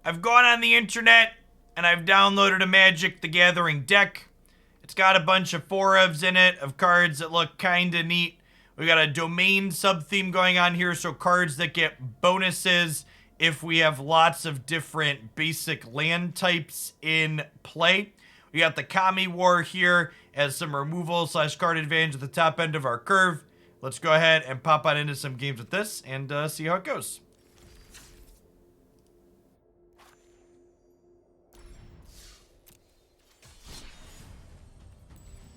I've gone on the internet and I've downloaded a Magic the Gathering deck. It's got a bunch of 4-ofs in it of cards that look kinda neat. We got a domain sub-theme going on here, so cards that get bonuses if we have lots of different basic land types in play. We got the Kami War here as some removal / card advantage at the top end of our curve. Let's go ahead and pop on into some games with this and see how it goes.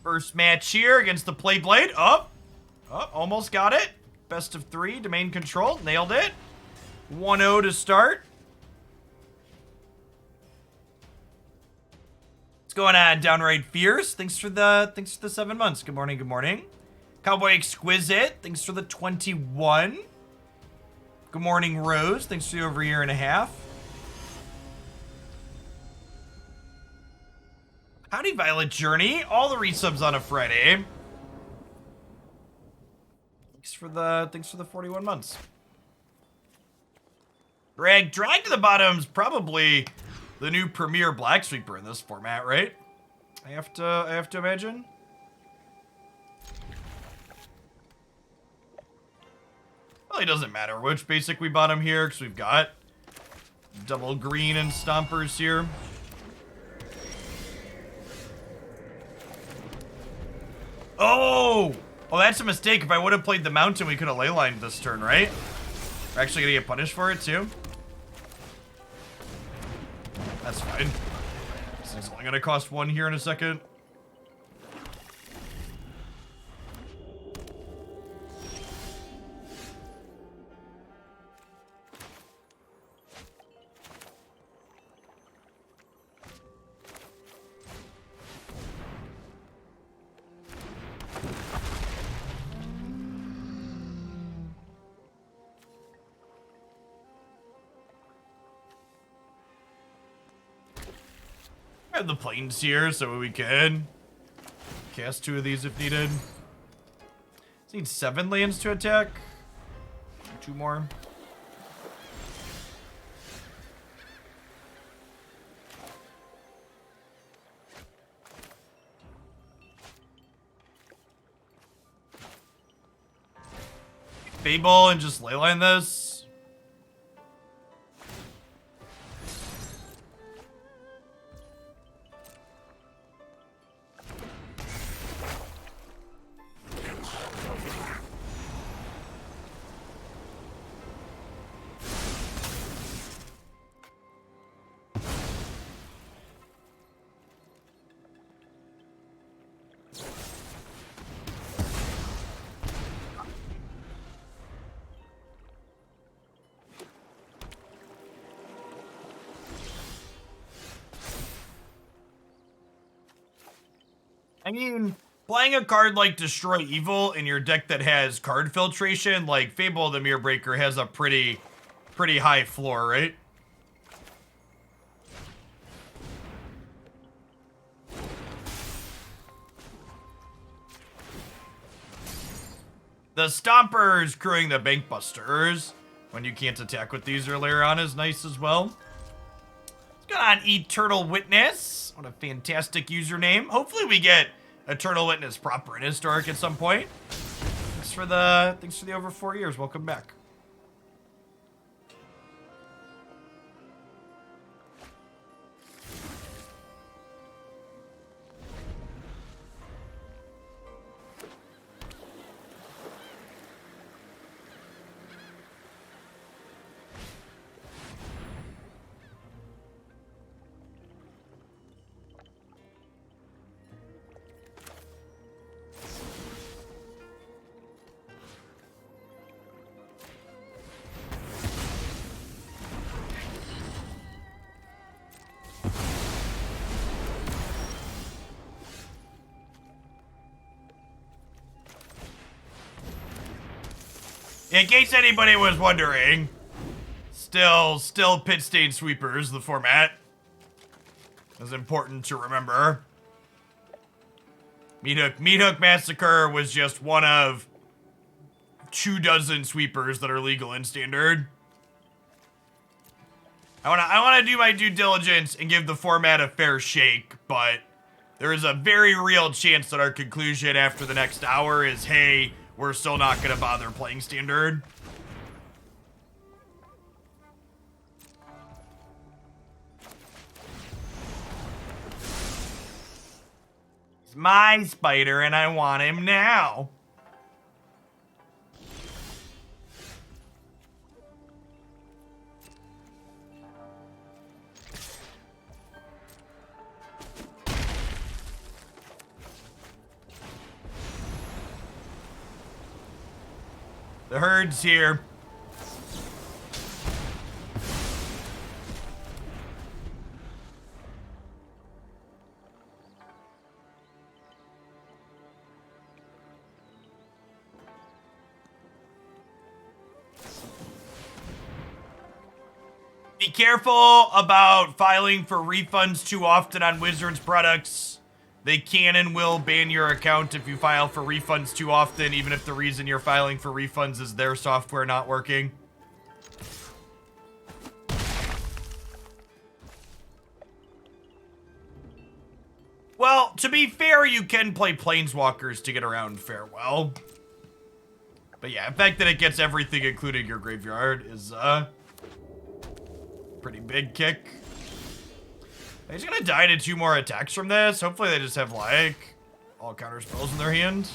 First match here against the Play Blade. Oh, almost got it. Best of 3, domain control, nailed it. 1-0 to start. What's going on, Downright Fierce? Thanks for the 7 months. Good morning, good morning. Cowboy Exquisite, thanks for the 21. Good morning, Rose. Thanks for the over a year and a half. Howdy, Violet Journey. All the resubs on a Friday. Thanks for the 41 months. Drag to the Bottom's probably the new premier Black Sweeper in this format, right? I have to imagine. Well, it doesn't matter which basic we bottom here, because we've got double green and stompers here. Oh, that's a mistake. If I would have played the mountain, we could have leylined this turn, right? We're actually gonna get punished for it too. That's fine. This thing's only gonna cost 1 here in a second. Have the planes here so we can cast 2 of these if needed. Need 7 lands to attack. 2 more. Fable and just leyline this. I mean, playing a card like Destroy Evil in your deck that has card filtration, like Fable the Mirror Breaker, has a pretty high floor, right? The Stompers crewing the Bankbusters when you can't attack with these earlier on is nice as well. Let's go on Eternal Witness. What a fantastic username. Hopefully we get Eternal Witness proper in Historic at some point. Thanks for the over 4 years. Welcome back. In case anybody was wondering, still Pit Stain Sweepers, the format. Is important to remember. Meat Hook Massacre was just one of 24 sweepers that are legal in Standard. I wanna do my due diligence and give the format a fair shake, but there is a very real chance that our conclusion after the next hour is, hey, we're still not gonna bother playing Standard. It's my spider and I want him now. The herd's here. Be careful about filing for refunds too often on Wizards products. They can and will ban your account if you file for refunds too often, even if the reason you're filing for refunds is their software not working. Well, to be fair, you can play Planeswalkers to get around Farewell. But yeah, the fact that it gets everything, including your graveyard, is pretty big kick. He's gonna die to 2 more attacks from this. Hopefully they just have, like, all counter spells in their hand.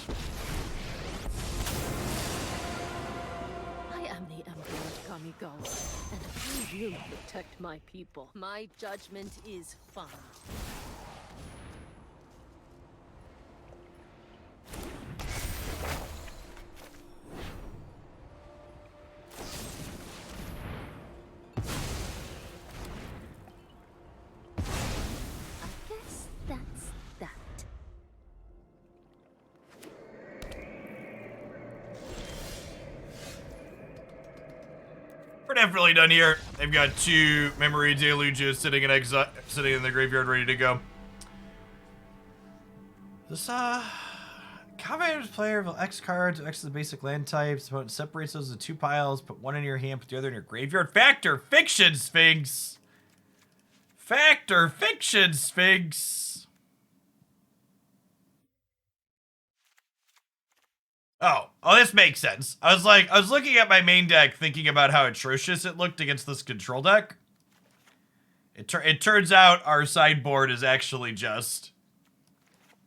I am the Emperor of Kamigo, and I will protect my people. My judgment is final. We're definitely done here. They've got 2 Memory Deluges sitting in the graveyard ready to go. This, Combat player will X cards, X is the basic land types. Opponent separates those into 2 piles, put one in your hand, put the other in your graveyard. Factor Fiction, Sphinx! Factor Fiction, Sphinx! Oh, this makes sense. I was looking at my main deck thinking about how atrocious it looked against this control deck. It turns out our sideboard is actually just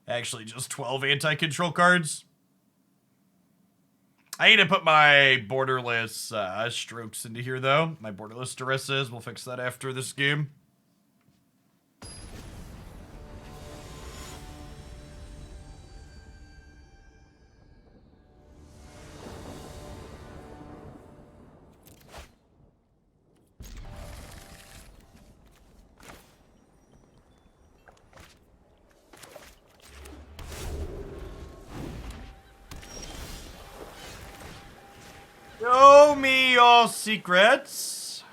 12 anti-control cards. I need to put my borderless strokes into here, though. My borderless Duresses. We'll fix that after this game. Show me your secrets.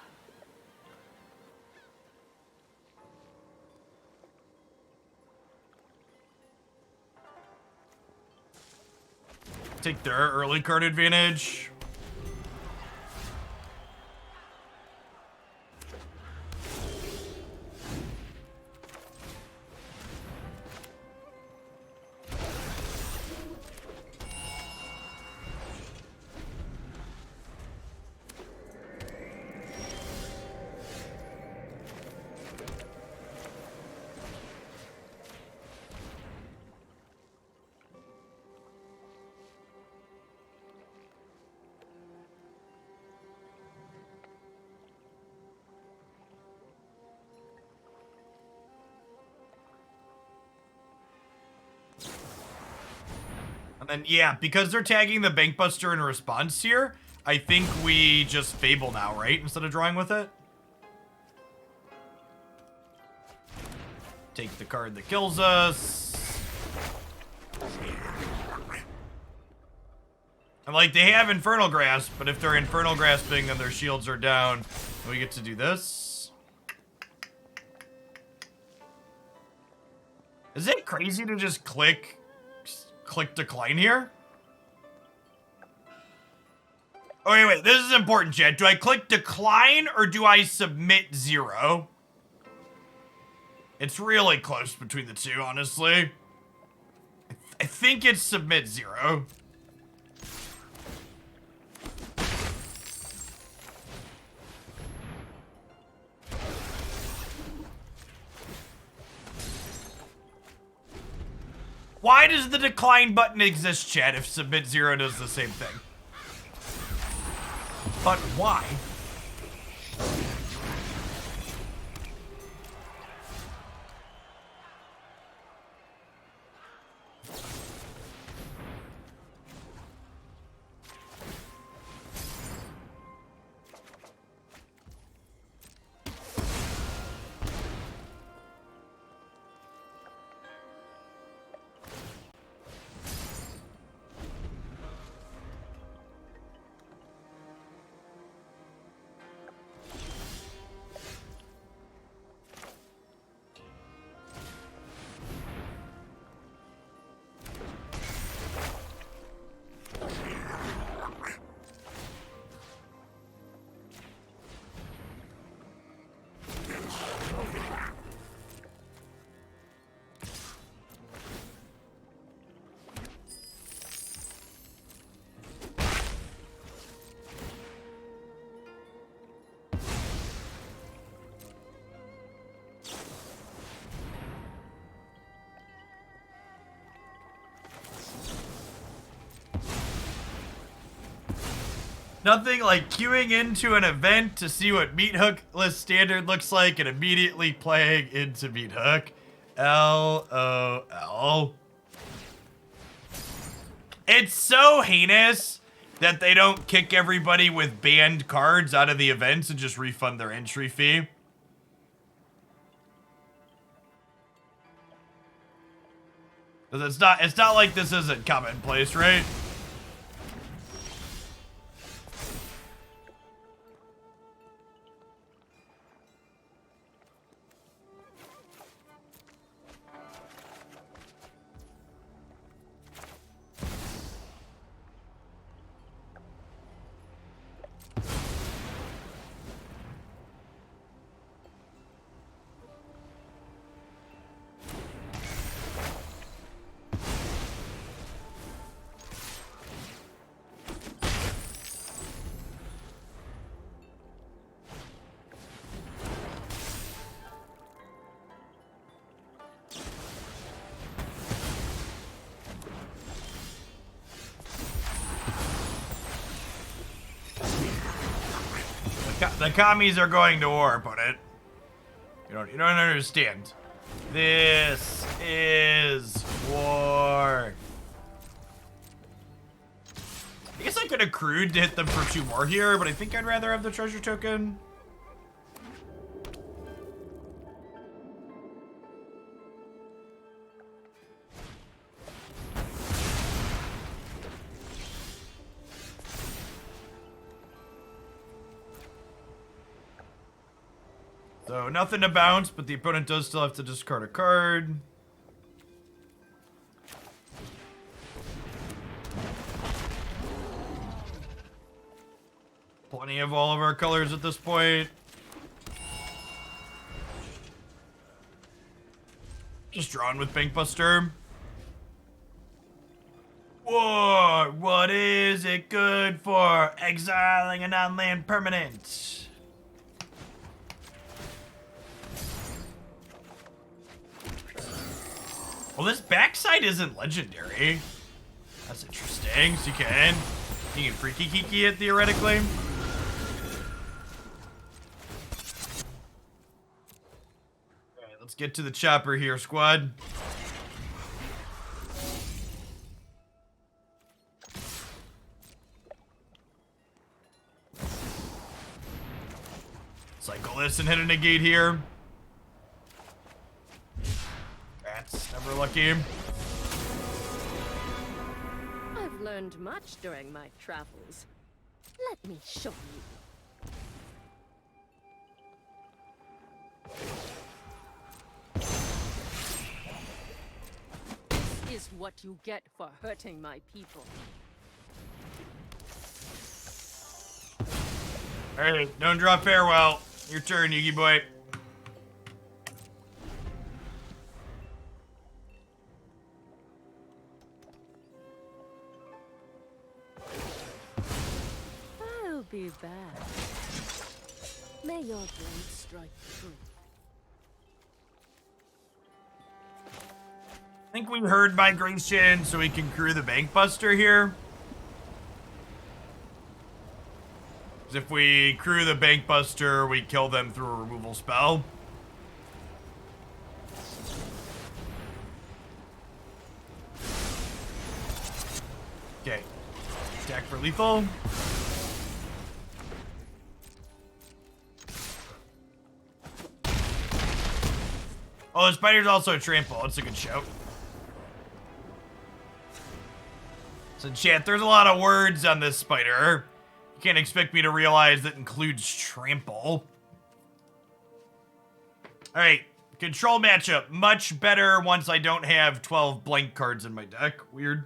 Take their early card advantage. And then, yeah, because they're tagging the Bankbuster in response here, I think we just Fable now, right? Instead of drawing with it. Take the card that kills us. And, like, they have Infernal Grasp, but if they're Infernal Grasping, then their shields are down. And we get to do this. Is it crazy to just click decline here? Oh, wait. This is important, chat. Do I click decline or do I submit 0? It's really close between the two, honestly. I think it's submit 0. Why does the decline button exist, chat, if submit 0 does the same thing? But why? Nothing like queuing into an event to see what Meat Hook list standard looks like and immediately playing into Meat Hook. LOL. It's so heinous that they don't kick everybody with banned cards out of the events and just refund their entry fee. Because it's not like this isn't commonplace, right? The commies are going to war, put it. You don't understand. This is war. I guess I could have accrued to hit them for 2 more here, but I think I'd rather have the treasure token. So nothing to bounce, but the opponent does still have to discard a card. Plenty of all of our colors at this point. Just drawn with Bankbuster. War, what is it good for? Exiling a non-land permanent. Well, this backside isn't legendary. That's interesting. So you can freaky kiki it theoretically. Alright, let's get to the chopper here, squad. Cycle this and hit a negate here. That's never lucky. I've learned much during my travels. Let me show you. This is what you get for hurting my people. Alright, don't draw farewell. Your turn, Yugi boy. I'll be back. May your blade strike true. I think we heard migration, so we can crew the Bankbuster here. If we crew the Bankbuster, we kill them through a removal spell. Okay. Attack for lethal. Oh, the spider's also a trample. That's a good shout. So chat, there's a lot of words on this spider. You can't expect me to realize that includes trample. Alright, control matchup. Much better once I don't have 12 blank cards in my deck. Weird.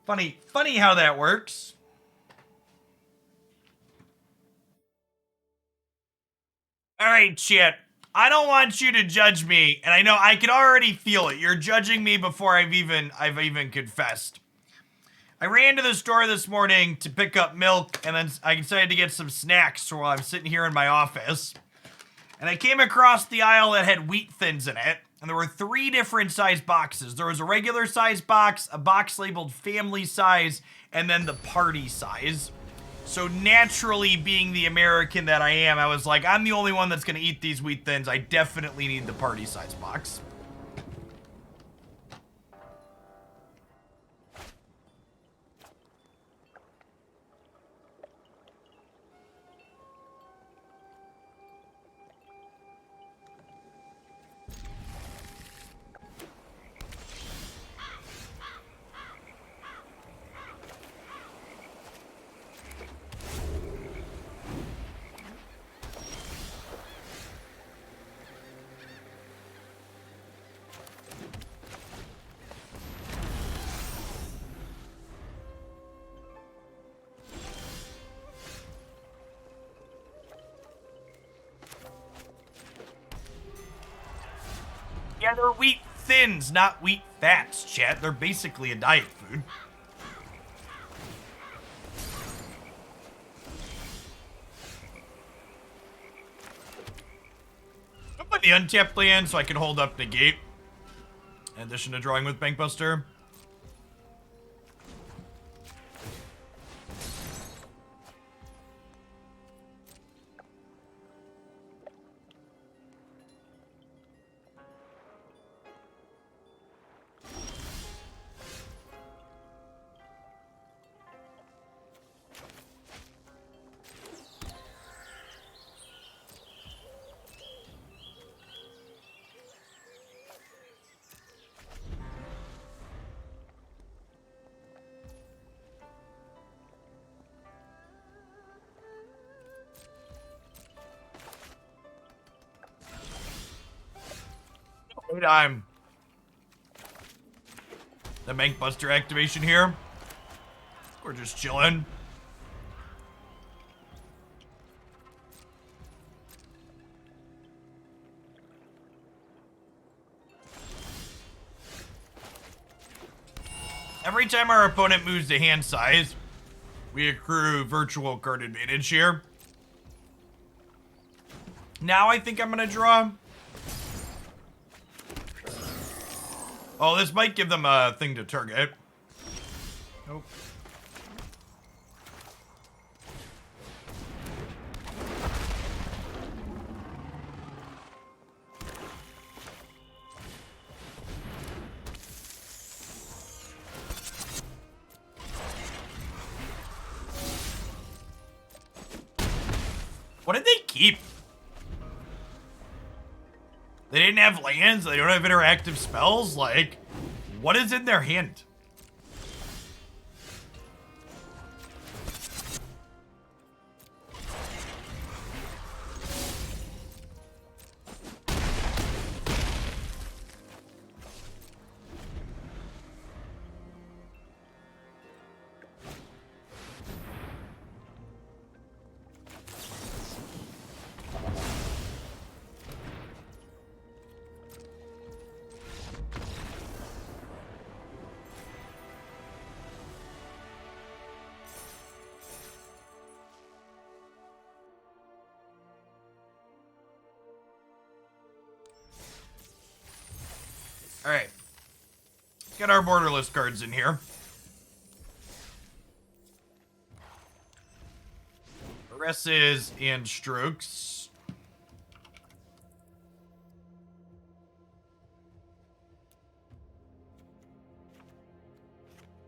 Funny how that works. Alright, chat. I don't want you to judge me, and I know I can already feel it. You're judging me before I've even confessed. I ran to the store this morning to pick up milk, and then I decided to get some snacks while I'm sitting here in my office. And I came across the aisle that had wheat thins in it, and there were 3 different size boxes. There was a regular size box, a box labeled family size, and then the party size. So naturally, being the American that I am, I was like, I'm the only one that's going to eat these wheat thins. I definitely need the party size box. Yeah, they're wheat thins, not wheat fats, chat. They're basically a diet food. I'll put the untapped land so I can hold up Negate. In addition to drawing with Bankbuster. Time. The Bankbuster activation here. We're just chilling. Every time our opponent moves to hand size, we accrue virtual card advantage here. Now I think I'm gonna draw. Oh, this might give them a thing to target. Nope. What did they keep? They didn't have lands, they don't have interactive spells, like, what is in their hand? Alright. Get our borderless cards in here. Duresses and strokes.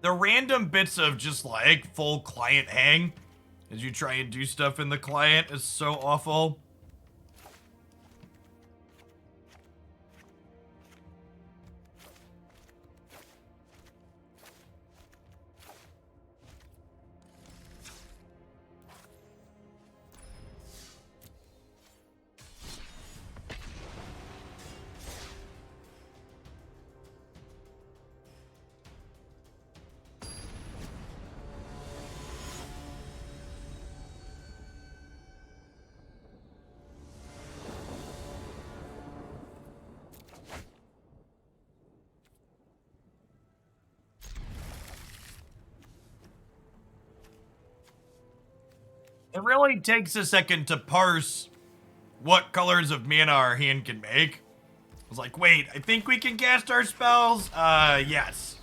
The random bits of just like full client hang as you try and do stuff in the client is so awful. It really takes a second to parse what colors of mana our hand can make. I was like, wait, I think we can cast our spells? Yes.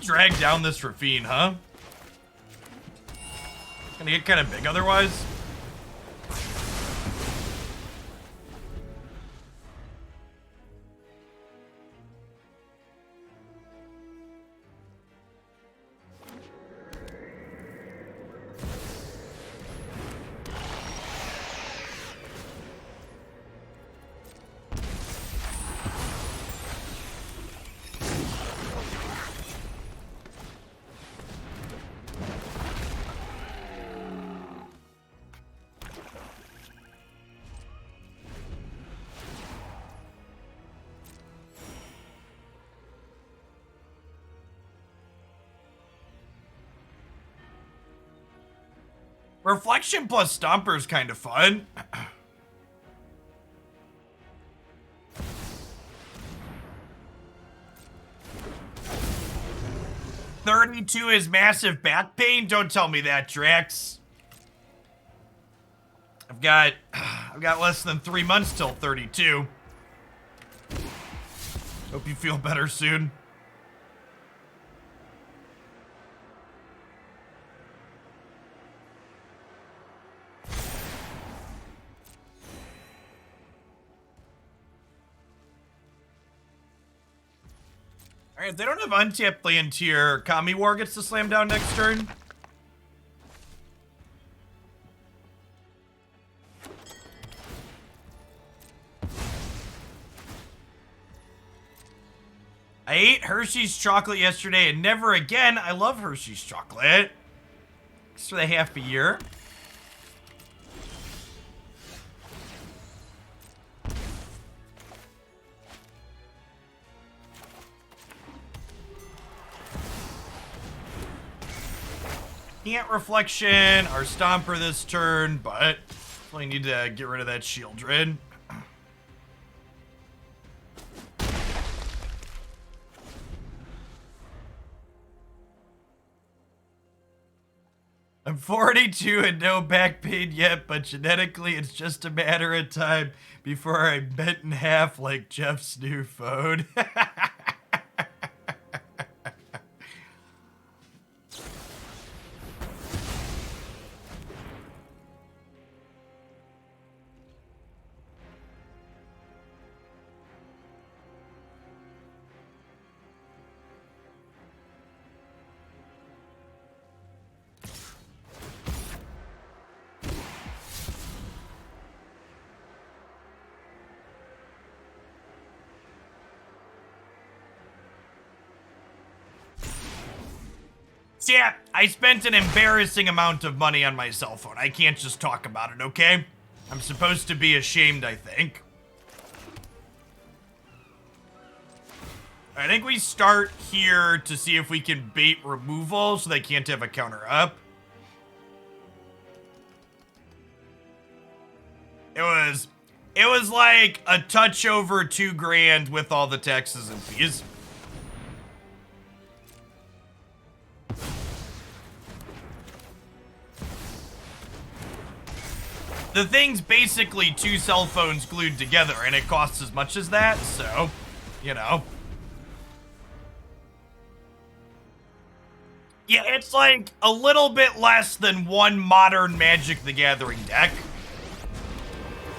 Drag down this Raffine, huh? Gonna get kind of big otherwise. Reflection plus Stomper is kind of fun. 32 is massive back pain? Don't tell me that, Drax. I've got less than 3 months till 32. Hope you feel better soon. Alright, if they don't have untapped land here, Kami War gets to slam down next turn. I ate Hershey's chocolate yesterday and never again. I love Hershey's chocolate. Thanks for the half a year. Can't Reflection or Stomper this turn, but we need to get rid of that Shieldred. I'm 42 and no back pain yet, but genetically it's just a matter of time before I'm bent in half like Jeff's new phone. Yeah, I spent an embarrassing amount of money on my cell phone. I can't just talk about it, okay? I'm supposed to be ashamed, I think. I think we start here to see if we can bait removal so they can't have a counter up. It was like a touch over $2,000 with all the taxes and fees. The thing's basically 2 cell phones glued together, and it costs as much as that, so, you know. Yeah, it's like a little bit less than one modern Magic the Gathering deck.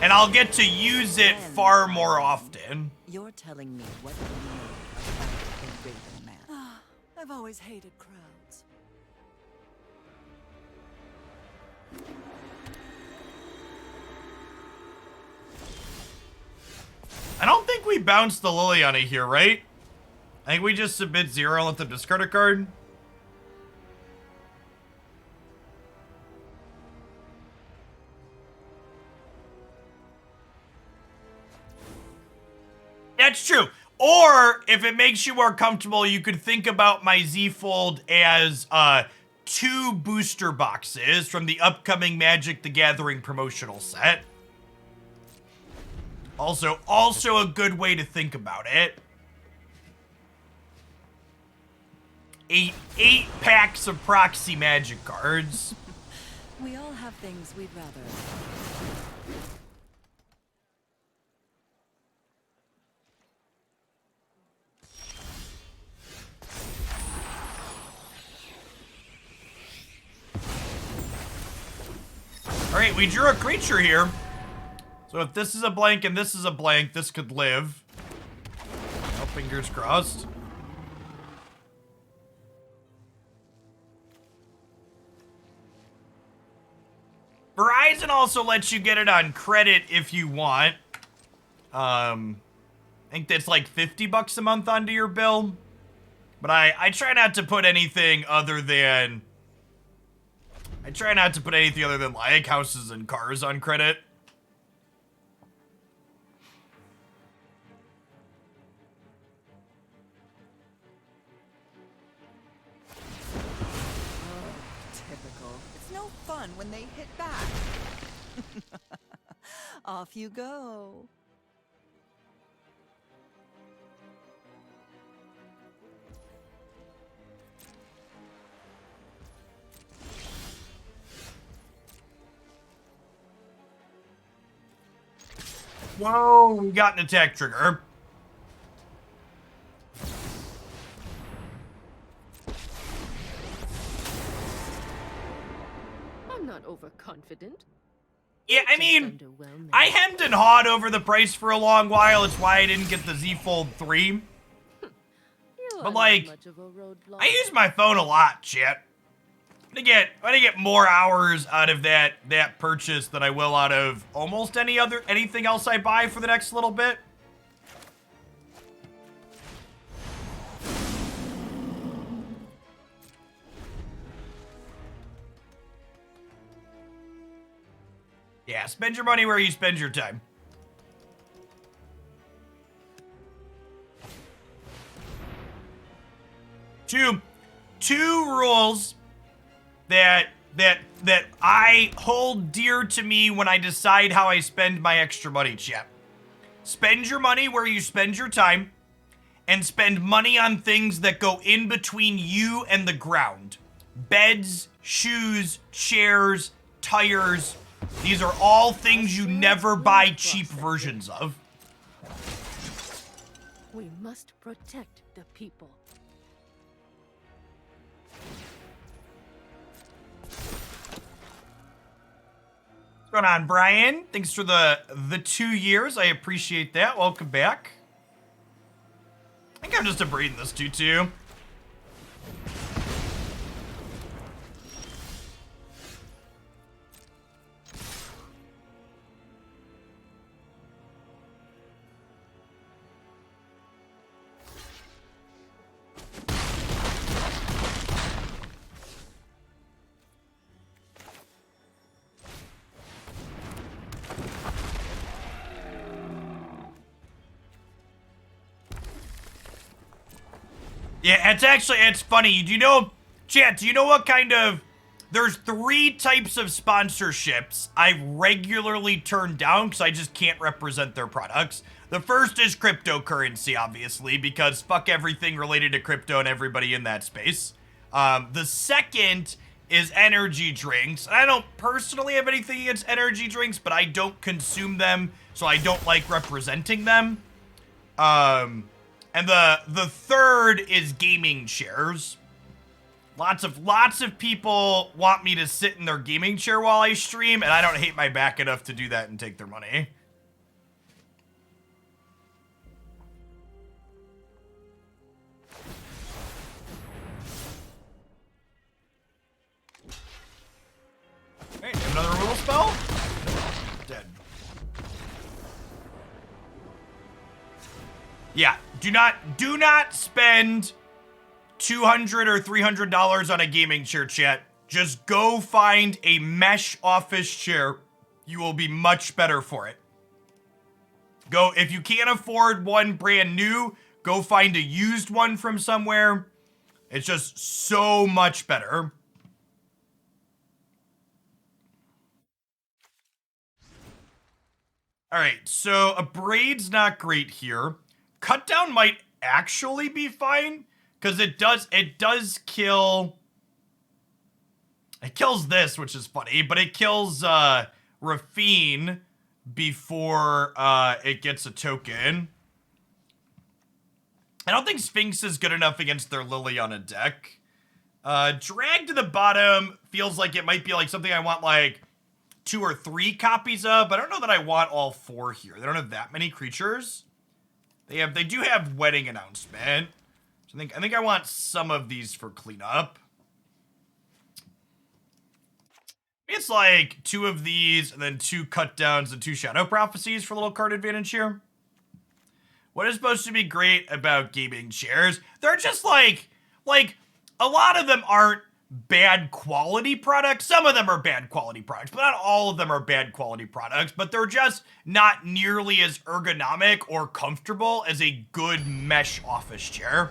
And I'll get to use it far more often. You're telling me what you know about a Raven man. I've always hated crowds. I don't think we bounced the Liliana here, right? I think we just submit 0 and let them discard a card. That's true. Or, if it makes you more comfortable, you could think about my Z-Fold as 2 booster boxes from the upcoming Magic the Gathering promotional set. Also a good way to think about it. 8 packs of proxy Magic cards. We all have things we'd rather. Alright, we drew a creature here. So if this is a blank and this is a blank, this could live. Oh, fingers crossed. Verizon also lets you get it on credit if you want. I think that's like $50 a month onto your bill. But I try not to put anything other than... like houses and cars on credit. Typical. It's no fun when they hit back. Off you go. Whoa, we got an attack trigger. I'm not overconfident. Yeah, I Just mean, underwhelming. I hemmed and hawed over the price for a long while. It's why I didn't get the Z Fold 3. You but, are not like, much of a roadblock. I use my phone a lot, chat. I'm gonna get more hours out of that purchase than I will out of almost anything else I buy for the next little bit. Yeah, spend your money where you spend your time. Two rules that I hold dear to me when I decide how I spend my extra money, chat. Spend your money where you spend your time, and spend money on things that go in between you and the ground. Beds, shoes, chairs, tires. These are all things you never buy cheap versions of. We must protect the people. What's going on, Brian? Thanks for the 2 years. I appreciate that. Welcome back. I think I'm just abrading this 2/2. Yeah, it's funny. Do you know, chat, do you know what kind of, there's 3 types of sponsorships I regularly turn down because I just can't represent their products. The first is cryptocurrency, obviously, because fuck everything related to crypto and everybody in that space. The second is energy drinks. I don't personally have anything against energy drinks, but I don't consume them, so I don't like representing them. And the third is gaming chairs. Lots of people want me to sit in their gaming chair while I stream, and I don't hate my back enough to do that and take their money. Hey, do you have another removal spell? Dead. Yeah, do not spend $200 or $300 on a gaming chair, chat. Just go find a mesh office chair. You will be much better for it. Go, if you can't afford one brand new, go find a used one from somewhere. It's just so much better. All right, so Abrade's not great here. Cut down might actually be fine. Because it does kill... It kills this, which is funny, but it kills Raffine before it gets a token. I don't think Sphinx is good enough against their Lily on a deck. Drag to the bottom feels like it might be like something I want like 2 or 3 copies of, but I don't know that I want all 4 here. They don't have that many creatures. They do have Wedding Announcement. So I think I want some of these for cleanup. It's like 2 of these, and then 2 cut downs and 2 Shadow Prophecies for a little card advantage here. What is supposed to be great about gaming chairs? They're just like a lot of them aren't bad quality products. Some of them are bad quality products, but not all of them are bad quality products, but they're just not nearly as ergonomic or comfortable as a good mesh office chair.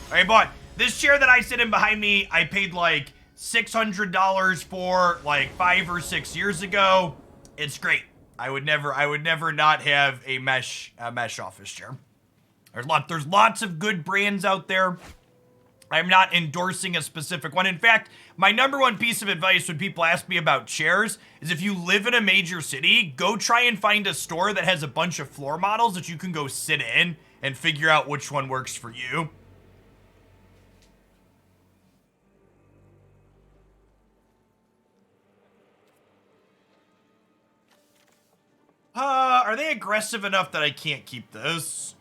All right, but this chair that I sit in behind me, I paid like $600 for like 5 or 6 years ago. It's great. I would never not have a mesh office chair. There's lots of good brands out there. I'm not endorsing a specific one. In fact, my #1 piece of advice when people ask me about chairs is if you live in a major city, go try and find a store that has a bunch of floor models that you can go sit in and figure out which one works for you. Are they aggressive enough that I can't keep this?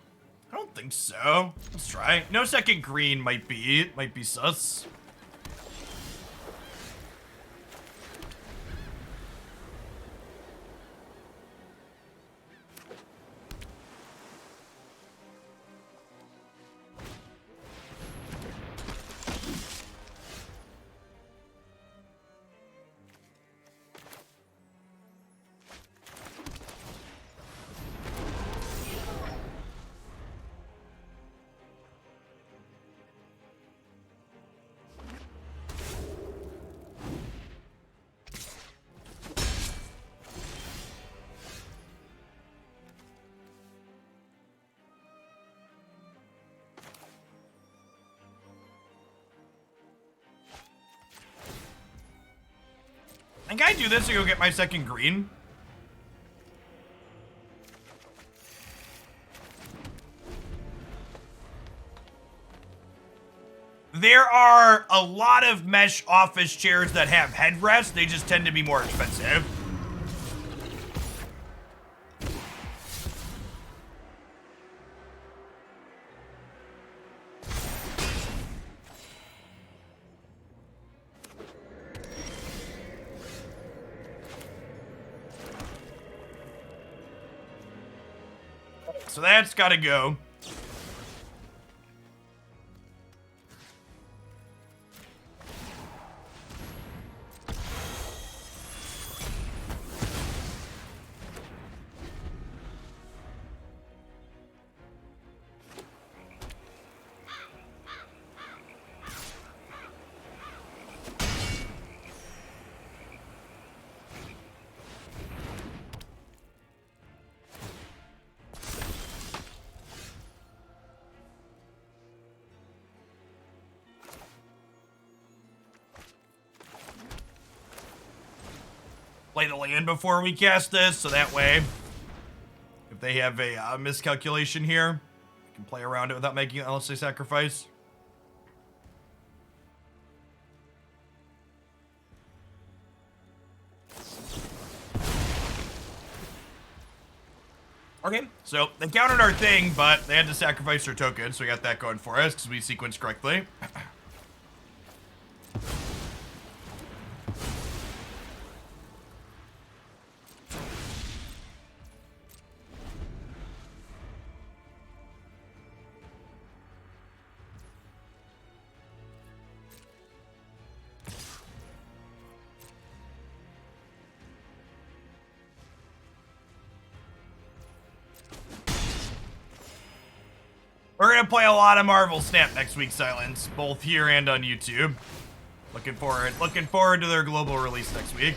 I don't think so. Let's try. No second green might be sus. And can I do this to go get my second green? There are a lot of mesh office chairs that have headrests. They just tend to be more expensive. So that's gotta go. play the land before we cast this, so that way, if they have a miscalculation here, we can play around it without making it unless they sacrifice. Okay, so they countered our thing, but they had to sacrifice their token, so we got that going for us because we sequenced correctly. We're gonna play a lot of Marvel Snap next week, Silence, both here and on YouTube. Looking forward to their global release next week.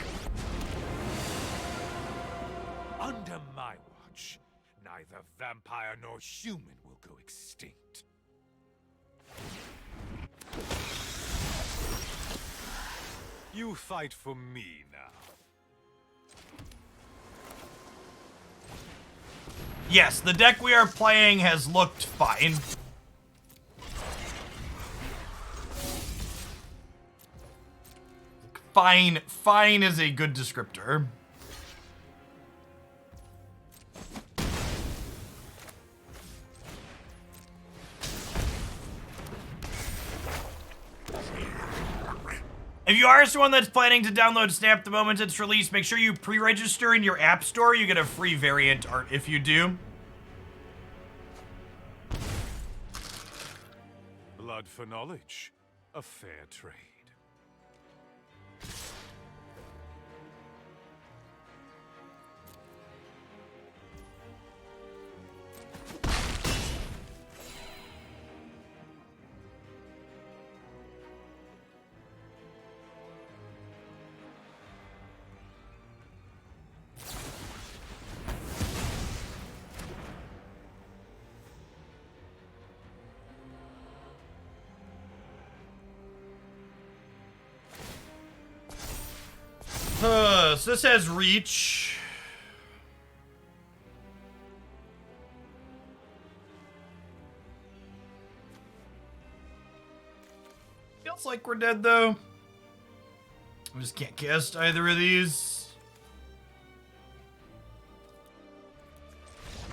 Under my watch, neither vampire nor human will go extinct. You fight for me now. Yes, the deck we are playing has looked fine. Fine is a good descriptor. If you are someone that's planning to download Snap the moment it's released, make sure you pre-register in your app store. You get a free variant art if you do. Blood for knowledge, a fair trade. So this has reach. Feels like we're dead though. We just can't cast either of these.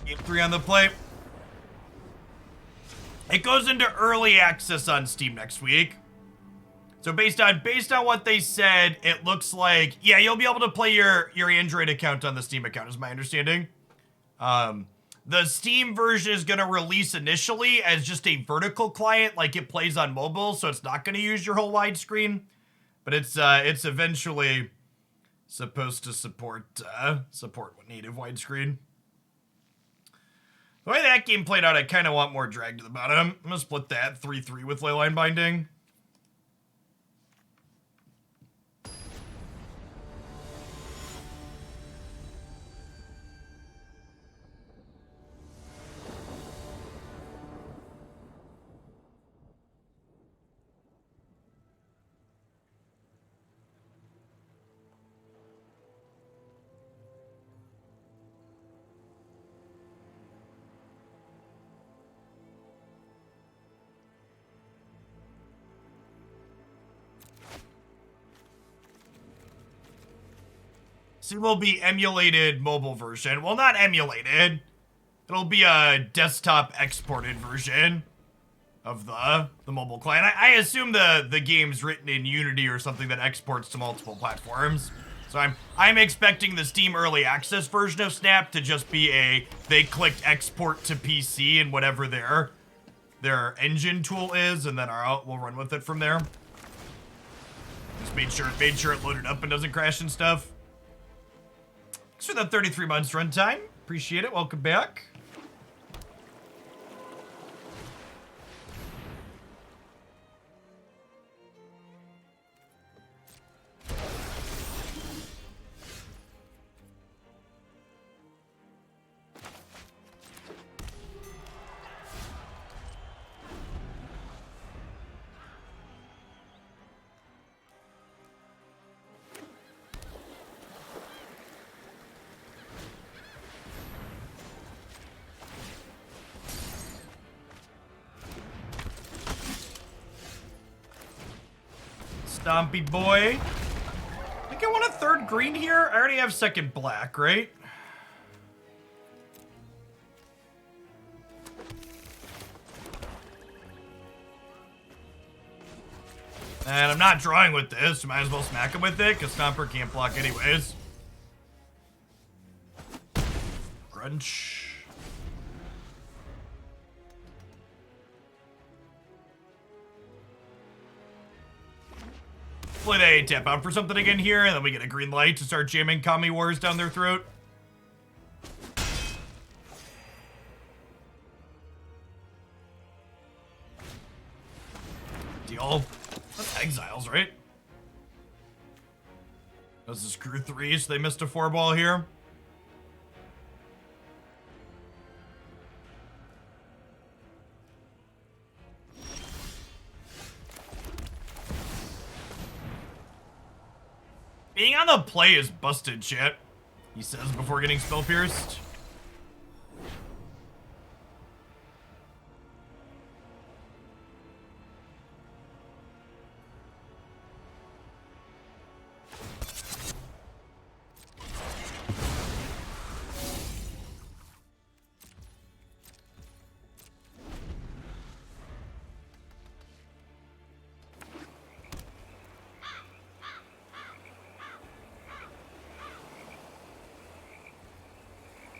Game 3 on the plate. It goes into early access on Steam next week. So based on what they said, it looks like, yeah, you'll be able to play your Android account on the Steam account, is my understanding. The Steam version is going to release initially as just a vertical client, like it plays on mobile, so it's not going to use your whole widescreen. But it's eventually supposed to support native widescreen. The way that game played out, I kind of want more drag to the bottom. I'm going to split that 3-3 with Leyline Binding. It will be emulated mobile version. Well, not emulated. It'll be a desktop exported version of the mobile client. I assume the game's written in Unity or something that exports to multiple platforms. So I'm expecting the Steam early access version of Snap to just be they clicked export to PC and whatever their engine tool is, and then we'll run with it from there. Just made sure it loaded up and doesn't crash and stuff. Thanks for that 33 months runtime. Appreciate it. Welcome back. Stompy boy. I think I want a third green here. I already have second black, right? And I'm not drawing with this. Might as well smack him with it, because Stomper can't block anyways. Crunch. Hopefully they tap out for something again here, and then we get a green light to start jamming Kami Wars down their throat. Deal. That's exiles, right? This is crew 3, so they missed a 4-ball here. Being on the play is busted shit, he says before getting spell pierced.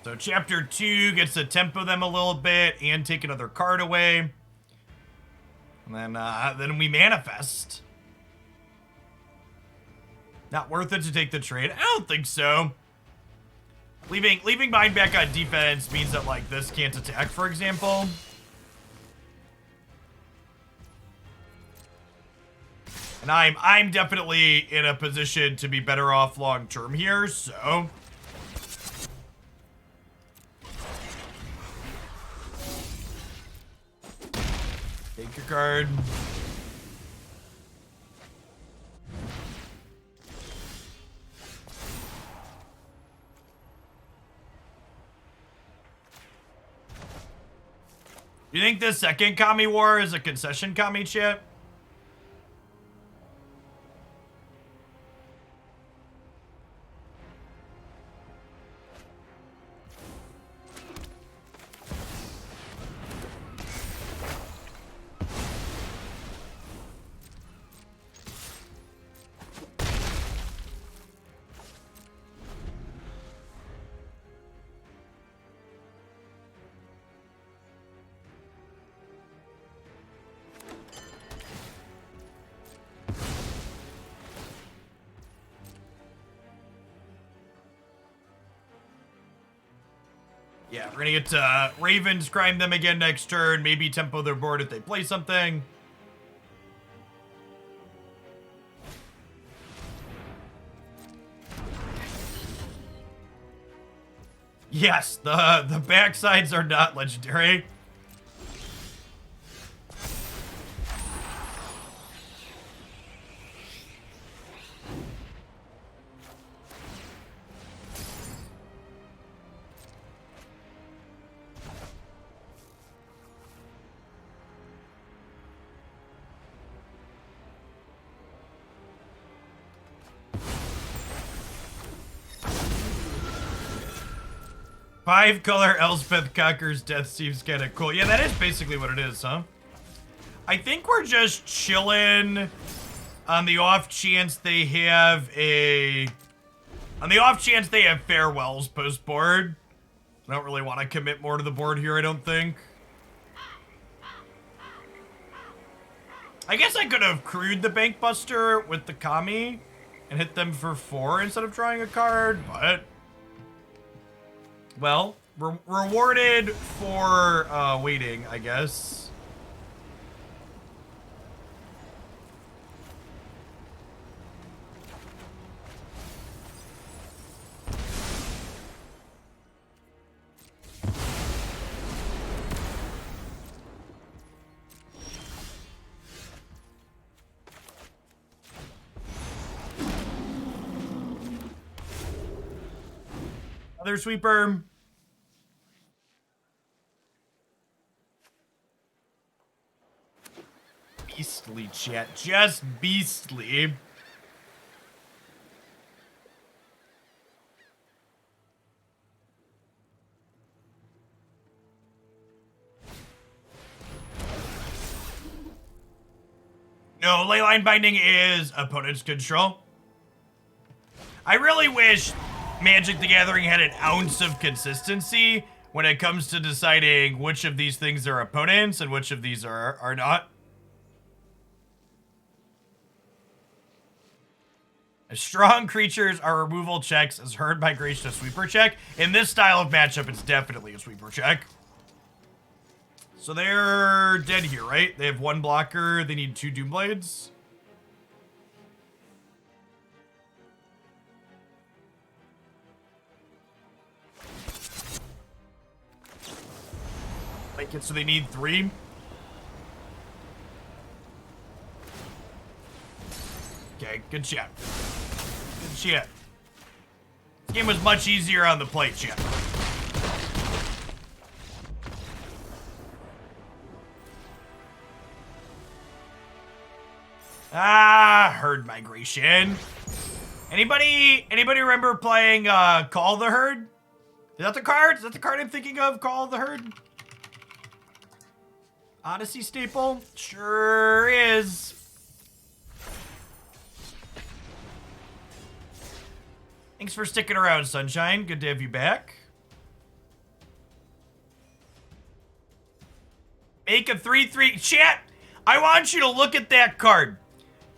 So chapter 2 gets to tempo them a little bit and take another card away. And then we manifest. Not worth it to take the trade. I don't think so. Leaving mine back on defense means that like this can't attack, for example. And I'm definitely in a position to be better off long term here, so take your card. You think this second Kami War is a concession Kami chip? Yeah, we're gonna get Ravens, crime them again next turn, maybe tempo their board if they play something. Yes, the backsides are not legendary. Five color Elspeth Cocker's death seems kind of cool. Yeah, that is basically what it is, huh? I think we're just chilling on the off chance they have farewells post board. I don't really want to commit more to the board here, I don't think. I guess I could have crewed the Bankbuster with the Kami and hit them for 4 instead of drawing a card, but well, rewarded for waiting, I guess. Other sweeper. beastly, chat. Just beastly. No, Leyline Binding is opponent's control. I really wish Magic the Gathering had an ounce of consistency when it comes to deciding which of these things are opponents and which of these are not. As strong creatures are removal checks as herd migration a sweeper check. In this style of matchup, it's definitely a sweeper check. So they're dead here, right? They have one blocker. They need 2 Doomblades. Make it so they need 3. Okay, good shit. Good shit. This game was much easier on the plate, chat. Ah, herd migration. Anybody remember playing Call the Herd? Is that the card? Is that the card I'm thinking of? Call the Herd? Odyssey staple? Sure is. Thanks for sticking around, Sunshine. Good to have you back. Make a 3/3. Chat, I want you to look at that card.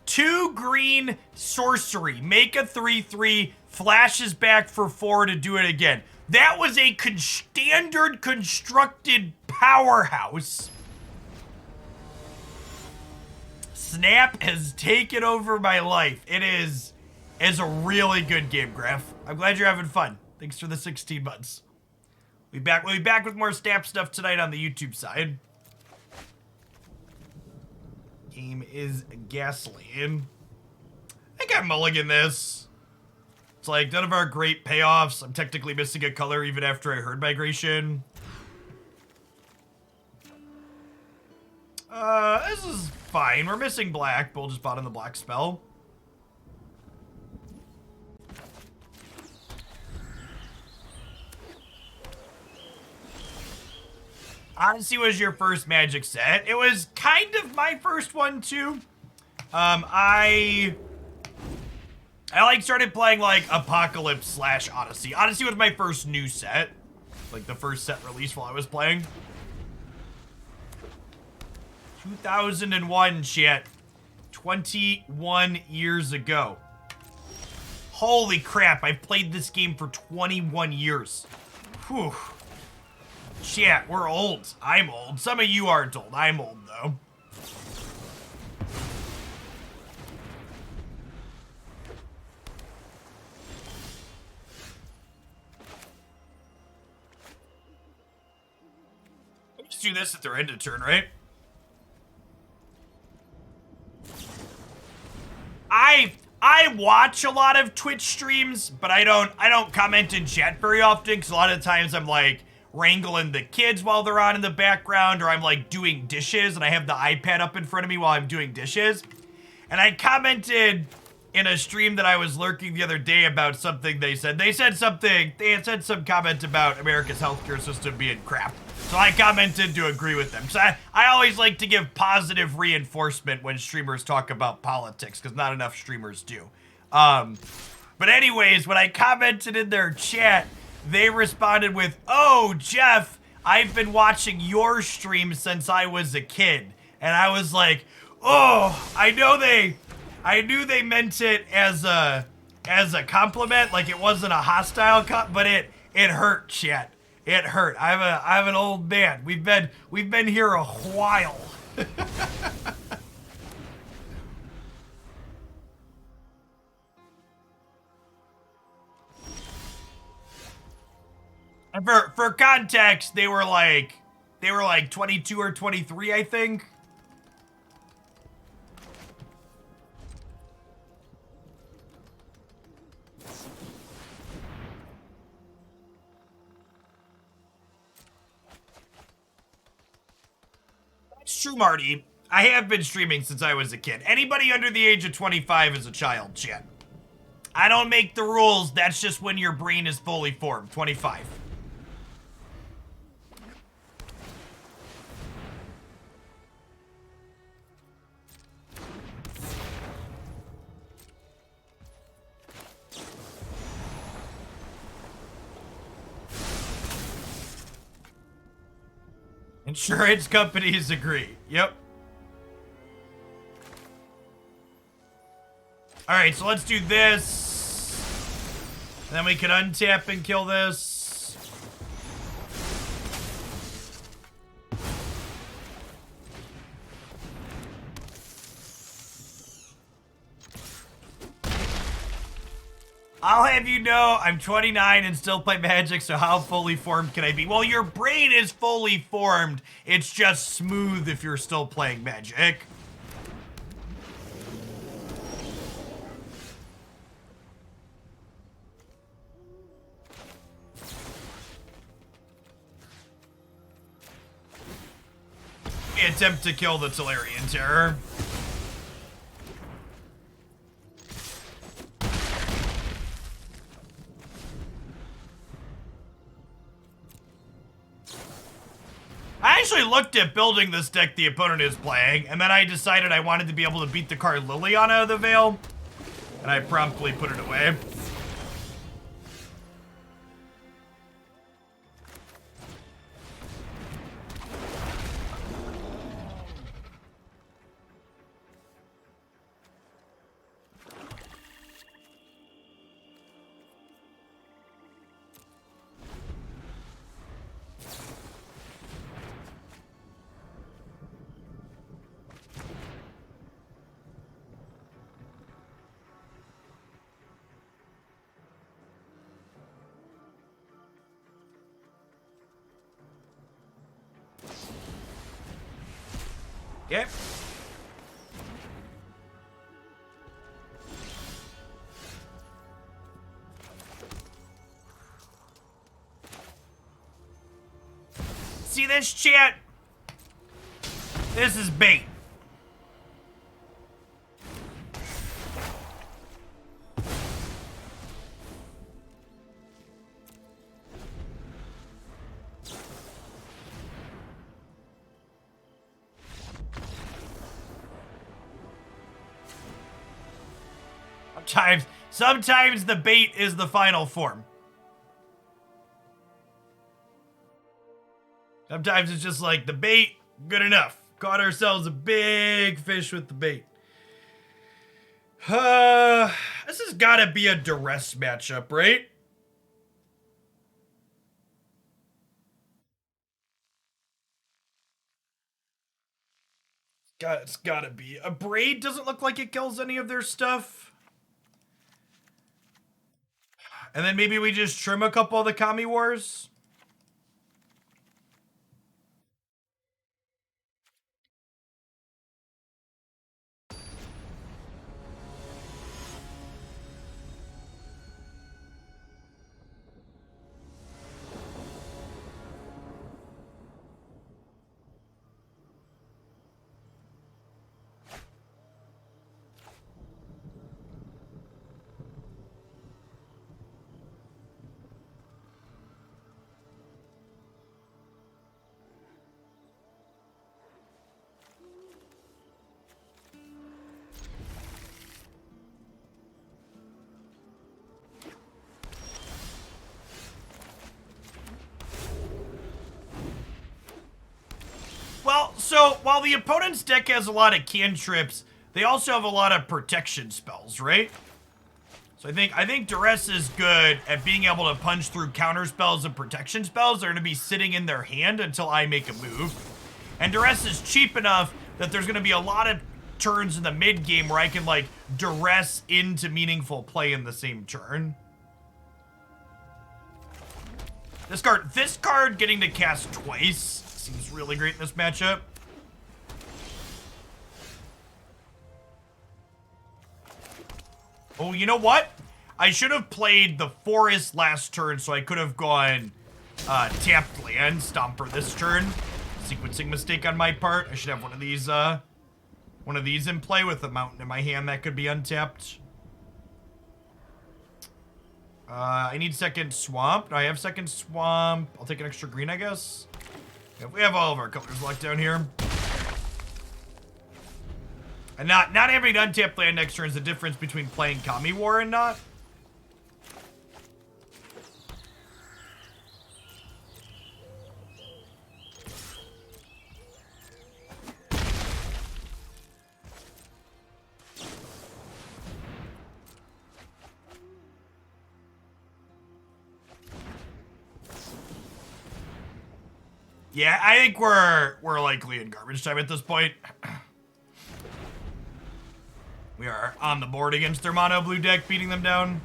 2 green sorcery. Make a 3/3. Flashes back for 4 to do it again. That was a standard constructed powerhouse. Snap has taken over my life. It is a really good game, Graph. I'm glad you're having fun. Thanks for the 16 months. We'll be back with more Snap stuff tonight on the YouTube side. Game is gasoline. I think I mulligan this. It's like none of our great payoffs. I'm technically missing a color even after I herd migration. This is fine. We're missing black, but we'll just bottom the black spell. Odyssey was your first Magic set. It was kind of my first one too. I like started playing like Apocalypse / Odyssey. Odyssey was my first new set. Like the first set released while I was playing. 2001 shit. 21 years ago. Holy crap, I've played this game for 21 years. Whew. Shit, we're old. I'm old. Some of you aren't old. I'm old, though. Let's do this at their end of turn, right? I watch a lot of Twitch streams, but I don't comment in chat very often, because a lot of times I'm like wrangling the kids while they're on in the background, or I'm like doing dishes and I have the iPad up in front of me while I'm doing dishes. And I commented in a stream that I was lurking the other day about something they said. They had said some comment about America's healthcare system being crap. So I commented to agree with them. So I always like to give positive reinforcement when streamers talk about politics, because not enough streamers do. But anyways, when I commented in their chat, they responded with, "Oh, Jeff, I've been watching your stream since I was a kid." And I was like, oh, I knew they meant it as a compliment, like it wasn't a hostile but it hurt, chat. It hurt. I'm an old man. We've been here a while. And for context, they were like 22 or 23, I think. It's true, Marty. I have been streaming since I was a kid. Anybody under the age of 25 is a child, chat. I don't make the rules. That's just when your brain is fully formed. 25. Insurance companies agree. Yep. Alright, so let's do this. And then we can untap and kill this. I'll have you know, I'm 29 and still play Magic, so how fully formed can I be? Well, your brain is fully formed. It's just smooth if you're still playing Magic. Attempt to kill the Tolarian Terror. I actually looked at building this deck the opponent is playing, and then I decided I wanted to be able to beat the card Liliana out of the Veil, and I promptly put it away. Okay. See this, chat? This is bait. Sometimes the bait is the final form. Sometimes it's just like the bait, good enough. Caught ourselves a big fish with the bait. This has got to be a Duress matchup, right? It's gotta be. Abrade doesn't look like it kills any of their stuff. And then maybe we just trim a couple of the Kami Wars. Well, so while the opponent's deck has a lot of cantrips, they also have a lot of protection spells, right? So I think Duress is good at being able to punch through counter spells and protection spells that are going to be sitting in their hand until I make a move. And Duress is cheap enough that there's going to be a lot of turns in the mid game where I can like Duress into meaningful play in the same turn. This card getting to cast twice seems really great in this matchup. Oh, you know what? I should have played the Forest last turn, so I could have gone tapped land, Stomper this turn. Sequencing mistake on my part. I should have one of these one of these in play with a mountain in my hand that could be untapped. I need second swamp. Do I have second swamp? I'll take an extra green, I guess. Yeah, we have all of our colors locked down here. And not having an untapped land next turn is the difference between playing Kami War and not. Yeah, I think we're likely in garbage time at this point. We are on the board against their mono blue deck, beating them down.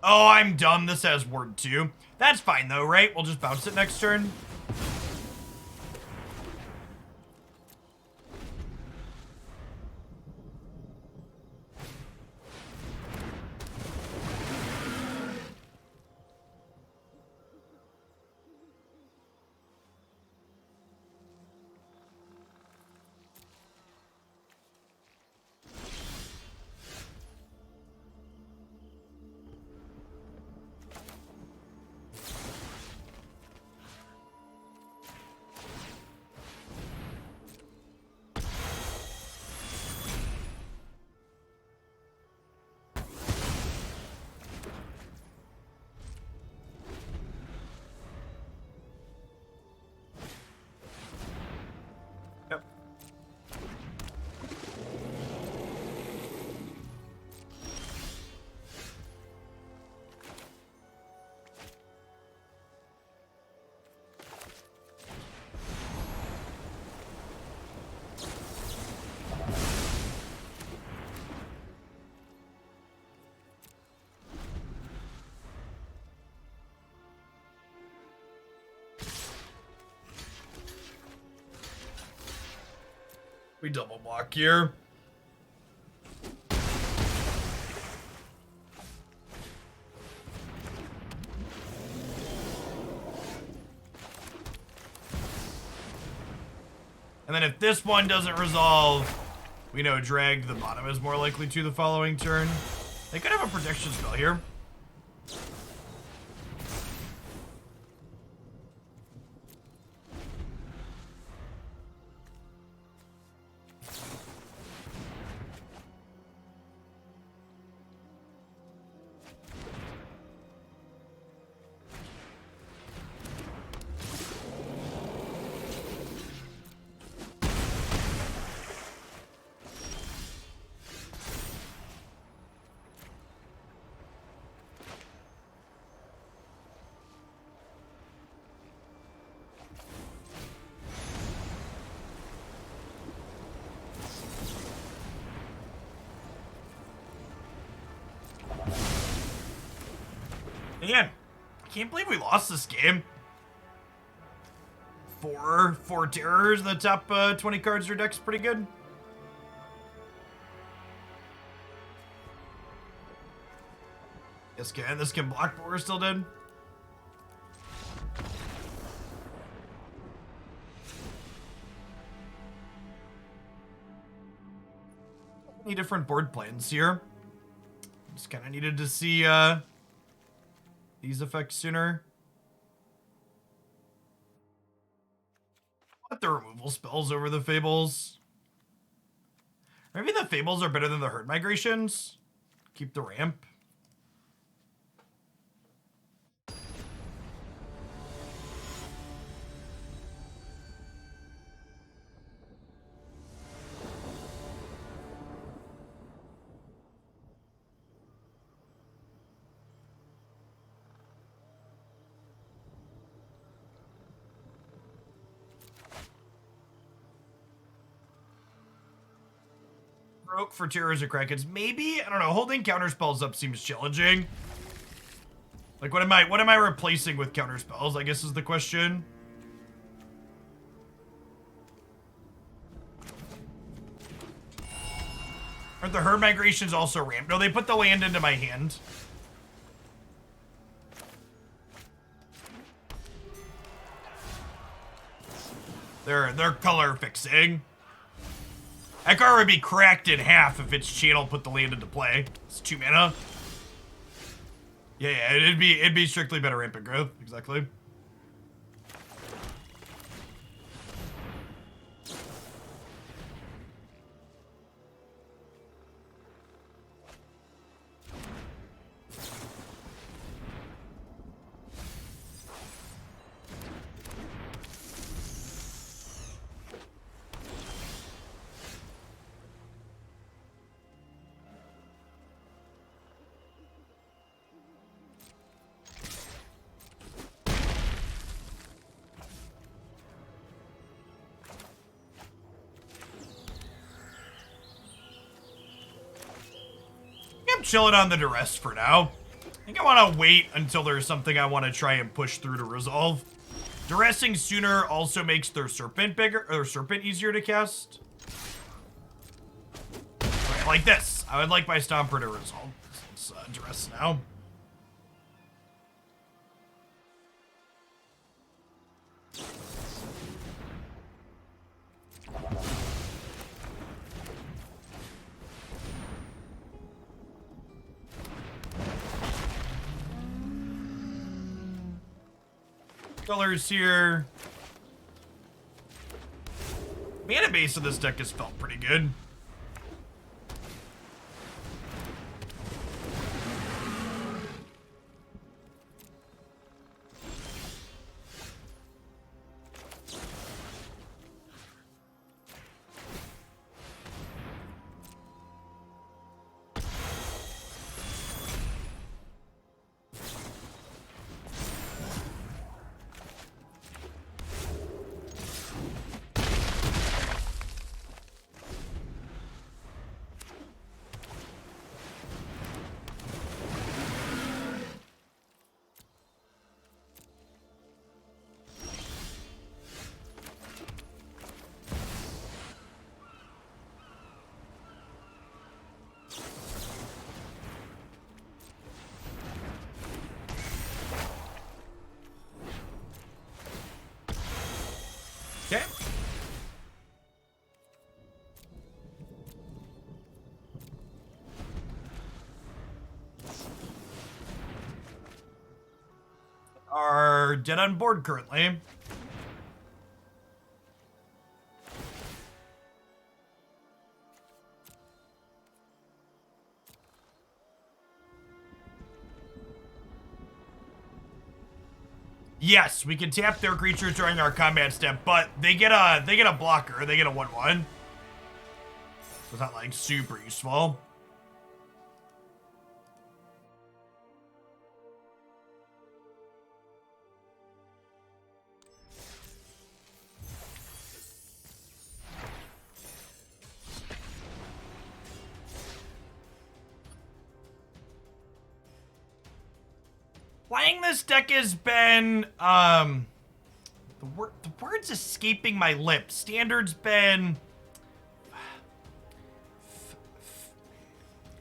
Oh, I'm dumb. This has word 2. That's fine though, right? We'll just bounce it next turn. We double block here. And then if this one doesn't resolve, we know drag to the bottom is more likely to the following turn. They could have a protection spell here. Man, I can't believe we lost this game. Four terrors in the top 20 cards of your deck's pretty good. This can block, but we're still dead. Any different board plans here? Just kind of needed to see these effects sooner. What the removal spells over the Fables? Maybe the Fables are better than the Herd Migrations. Keep the ramp. Broke for Terrors or Krakens. Maybe, I don't know, holding counter spells up seems challenging. Like what am I replacing with counter spells, I guess is the question. Are the herd migrations also ramp? No, they put the land into my hand. They're color fixing. That card would be cracked in half if its channel put the land into play. It's 2 mana. Yeah, it'd be strictly better rampant growth, exactly. I'm chilling on the Duress for now. I think I want to wait until there's something I want to try and push through to resolve. Duressing sooner also makes their Serpent bigger, or Serpent easier to cast. Okay, like this. I would like my Stomper to resolve this Duress now. Colors here. Mana base of this deck has felt pretty good. Okay. Are dead on board currently. Yes, we can tap their creatures during our combat step, but they get a blocker. They get a 1/1. So it's not like super useful. Playing this deck has been, the word's escaping my lips. Standard's been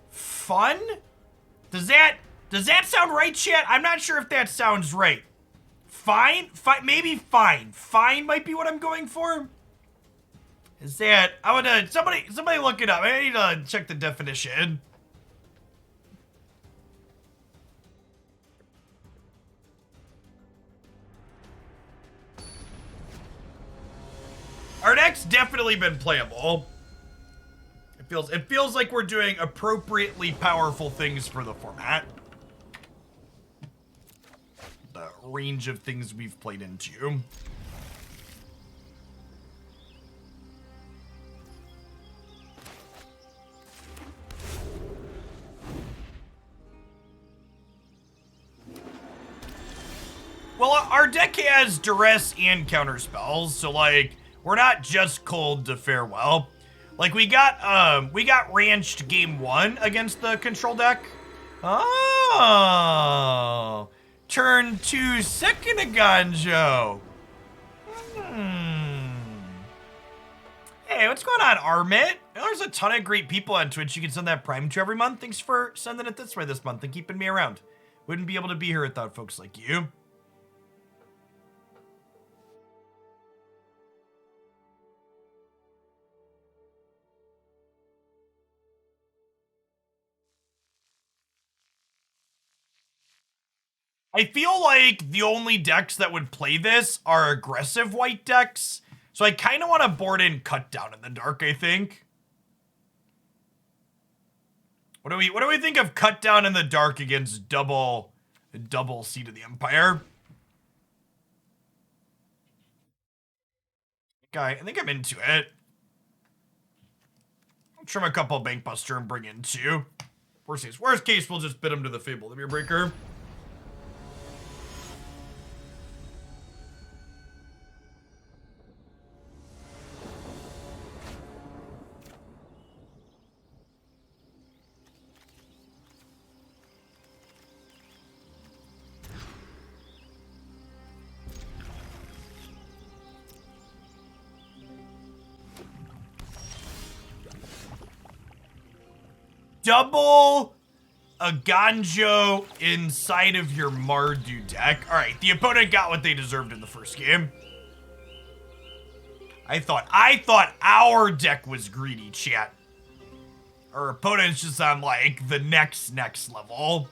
fun? Does that sound right, chat? I'm not sure if that sounds right. Fine? Maybe fine. Fine might be what I'm going for. Is that, I would, somebody look it up. I need to check the definition. Our deck's definitely been playable. It feels like we're doing appropriately powerful things for the format. The range of things we've played into. Well, our deck has Duress and counter spells, so like we're not just cold to farewell. Like we got ranched game 1 against the control deck. Oh, turn 2 second Aganjo. Hey, what's going on, Armit? And there's a ton of great people on Twitch you can send that Prime to every month. Thanks for sending it this way this month and keeping me around. Wouldn't be able to be here without folks like you. I feel like the only decks that would play this are aggressive white decks. So I kind of want to board in Cut Down in the Dark, I think. What do we think of Cut Down in the Dark against double Seed of the Empire? I think I'm into it. I'll trim a couple Bankbuster and bring in 2. Worst case, we'll just bid him to the Fable Limit Breaker. Double a Ganjo inside of your Mardu deck. All right, the opponent got what they deserved in the first game. I thought our deck was greedy, chat. Our opponent's just on like the next level.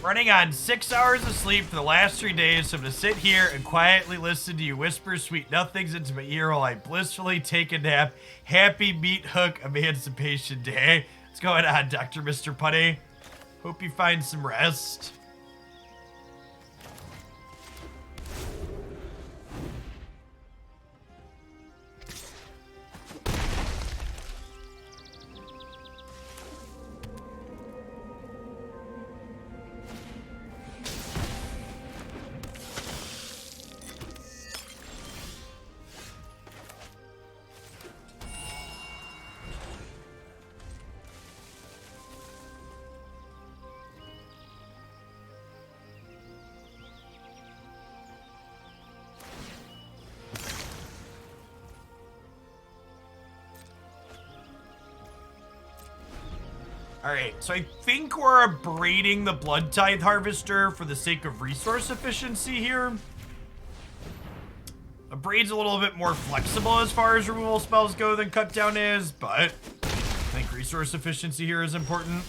Running on 6 hours of sleep for the last 3 days, so I'm gonna sit here and quietly listen to you whisper sweet nothings into my ear while I blissfully take a nap. Happy Meat Hook Emancipation Day. What's going on, Dr. Mr. Putty? Hope you find some rest. Alright, so I think we're abrading the Blood Tithe Harvester for the sake of resource efficiency here. Abrade's a little bit more flexible as far as removal spells go than Cut Down is, but I think resource efficiency here is important.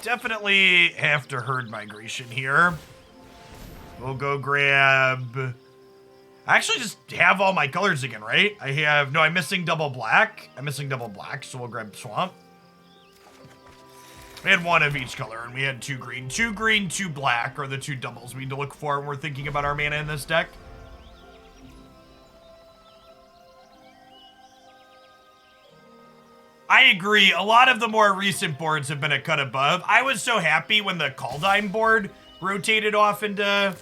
Definitely have to herd migration here. We'll go grab... I actually just have all my colors again, right? I'm missing double black. So we'll grab Swamp. We had 1 of each color, and we had 2 green. 2 green, 2 black are the 2 doubles we need to look for when we're thinking about our mana in this deck. I agree. A lot of the more recent boards have been a cut above. I was so happy when the Kaldheim board rotated off into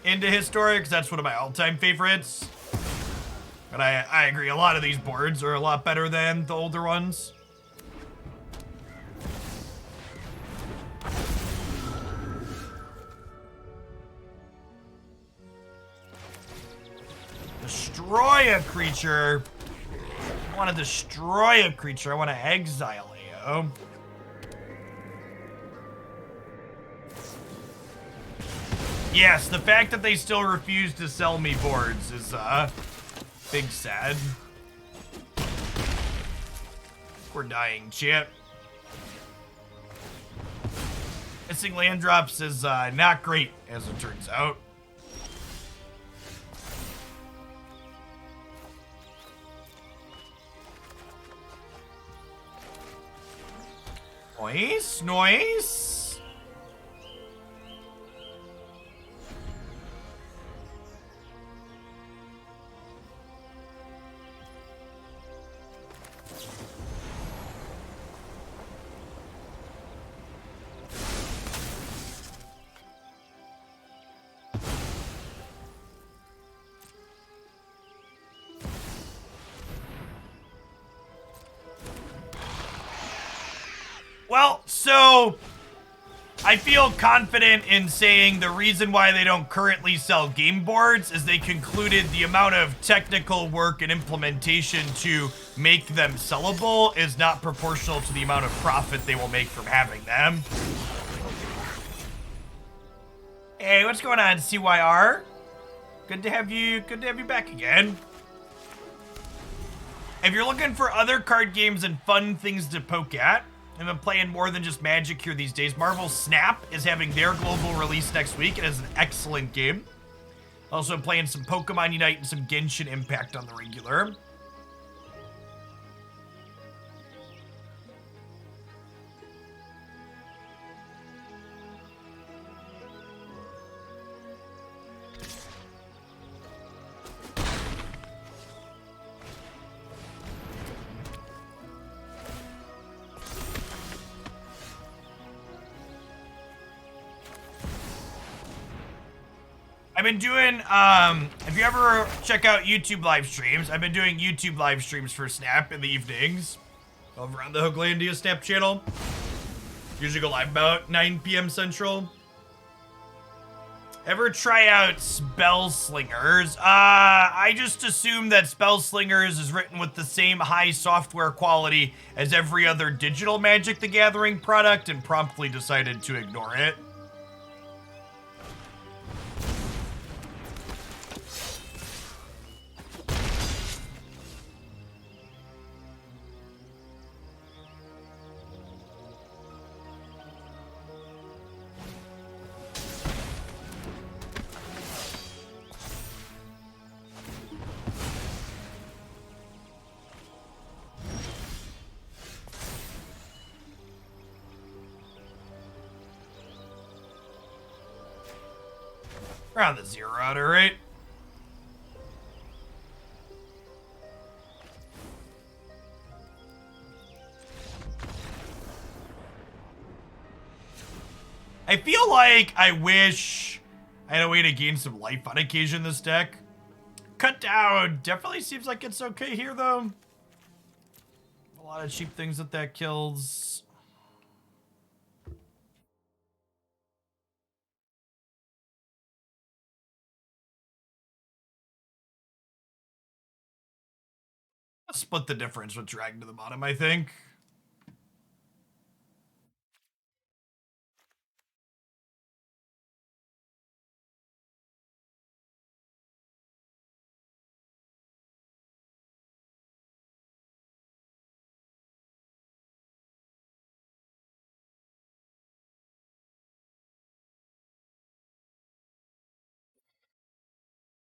Historic, because that's one of my all-time favorites. But I agree, a lot of these boards are a lot better than the older ones. Destroy a creature. I want to destroy a creature. I want to exile AO. Yes, the fact that they still refuse to sell me boards is, big sad. We're dying, chip. Missing land drops is, not great, as it turns out. Nice, nice. well, so I feel confident in saying the reason why they don't currently sell game boards is they concluded the amount of technical work and implementation to make them sellable is not proportional to the amount of profit they will make from having them. Hey, what's going on, CYR? Good to have you back again. If you're looking for other card games and fun things to poke at, I've been playing more than just Magic here these days. Marvel Snap is having their global release next week. It is an excellent game. Also playing some Pokemon Unite and some Genshin Impact on the regular. I've been doing, if you ever check out YouTube live streams, I've been doing YouTube live streams for Snap in the evenings over on the Hooglandia Snap channel. Usually go live about 9 p.m. Central. Ever try out Spell Slingers? I just assume that Spell Slingers is written with the same high software quality as every other digital Magic the Gathering product and promptly decided to ignore it. Around the Ziatora, right? I feel like I wish I had a way to gain some life on occasion this deck. Cut down definitely seems like it's okay here, though. A lot of cheap things that kills. I'll split the difference with Dragon to the bottom, I think.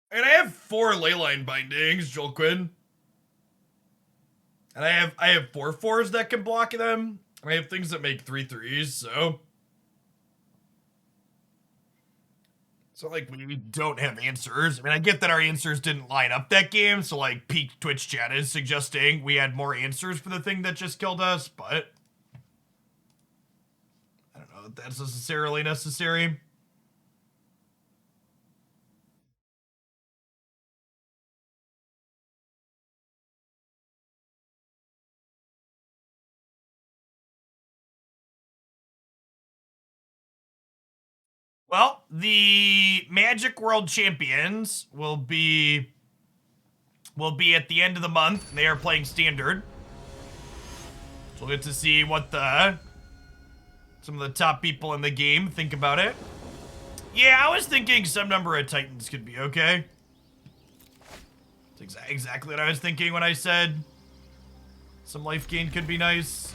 And I have 4 Leyline Bindings, Joel Quinn. And I have 4/4s that can block them. And I have things that make 3/3s, so. So, like, we don't have answers. I mean, I get that our answers didn't line up that game, so, like, peak Twitch chat is suggesting we had more answers for the thing that just killed us, but I don't know if that's necessarily necessary. Well, the Magic World Champions will be at the end of the month. They are playing Standard. So we'll get to see what some of the top people in the game think about it. Yeah, I was thinking some number of Titans could be okay. That's exactly what I was thinking when I said some life gain could be nice.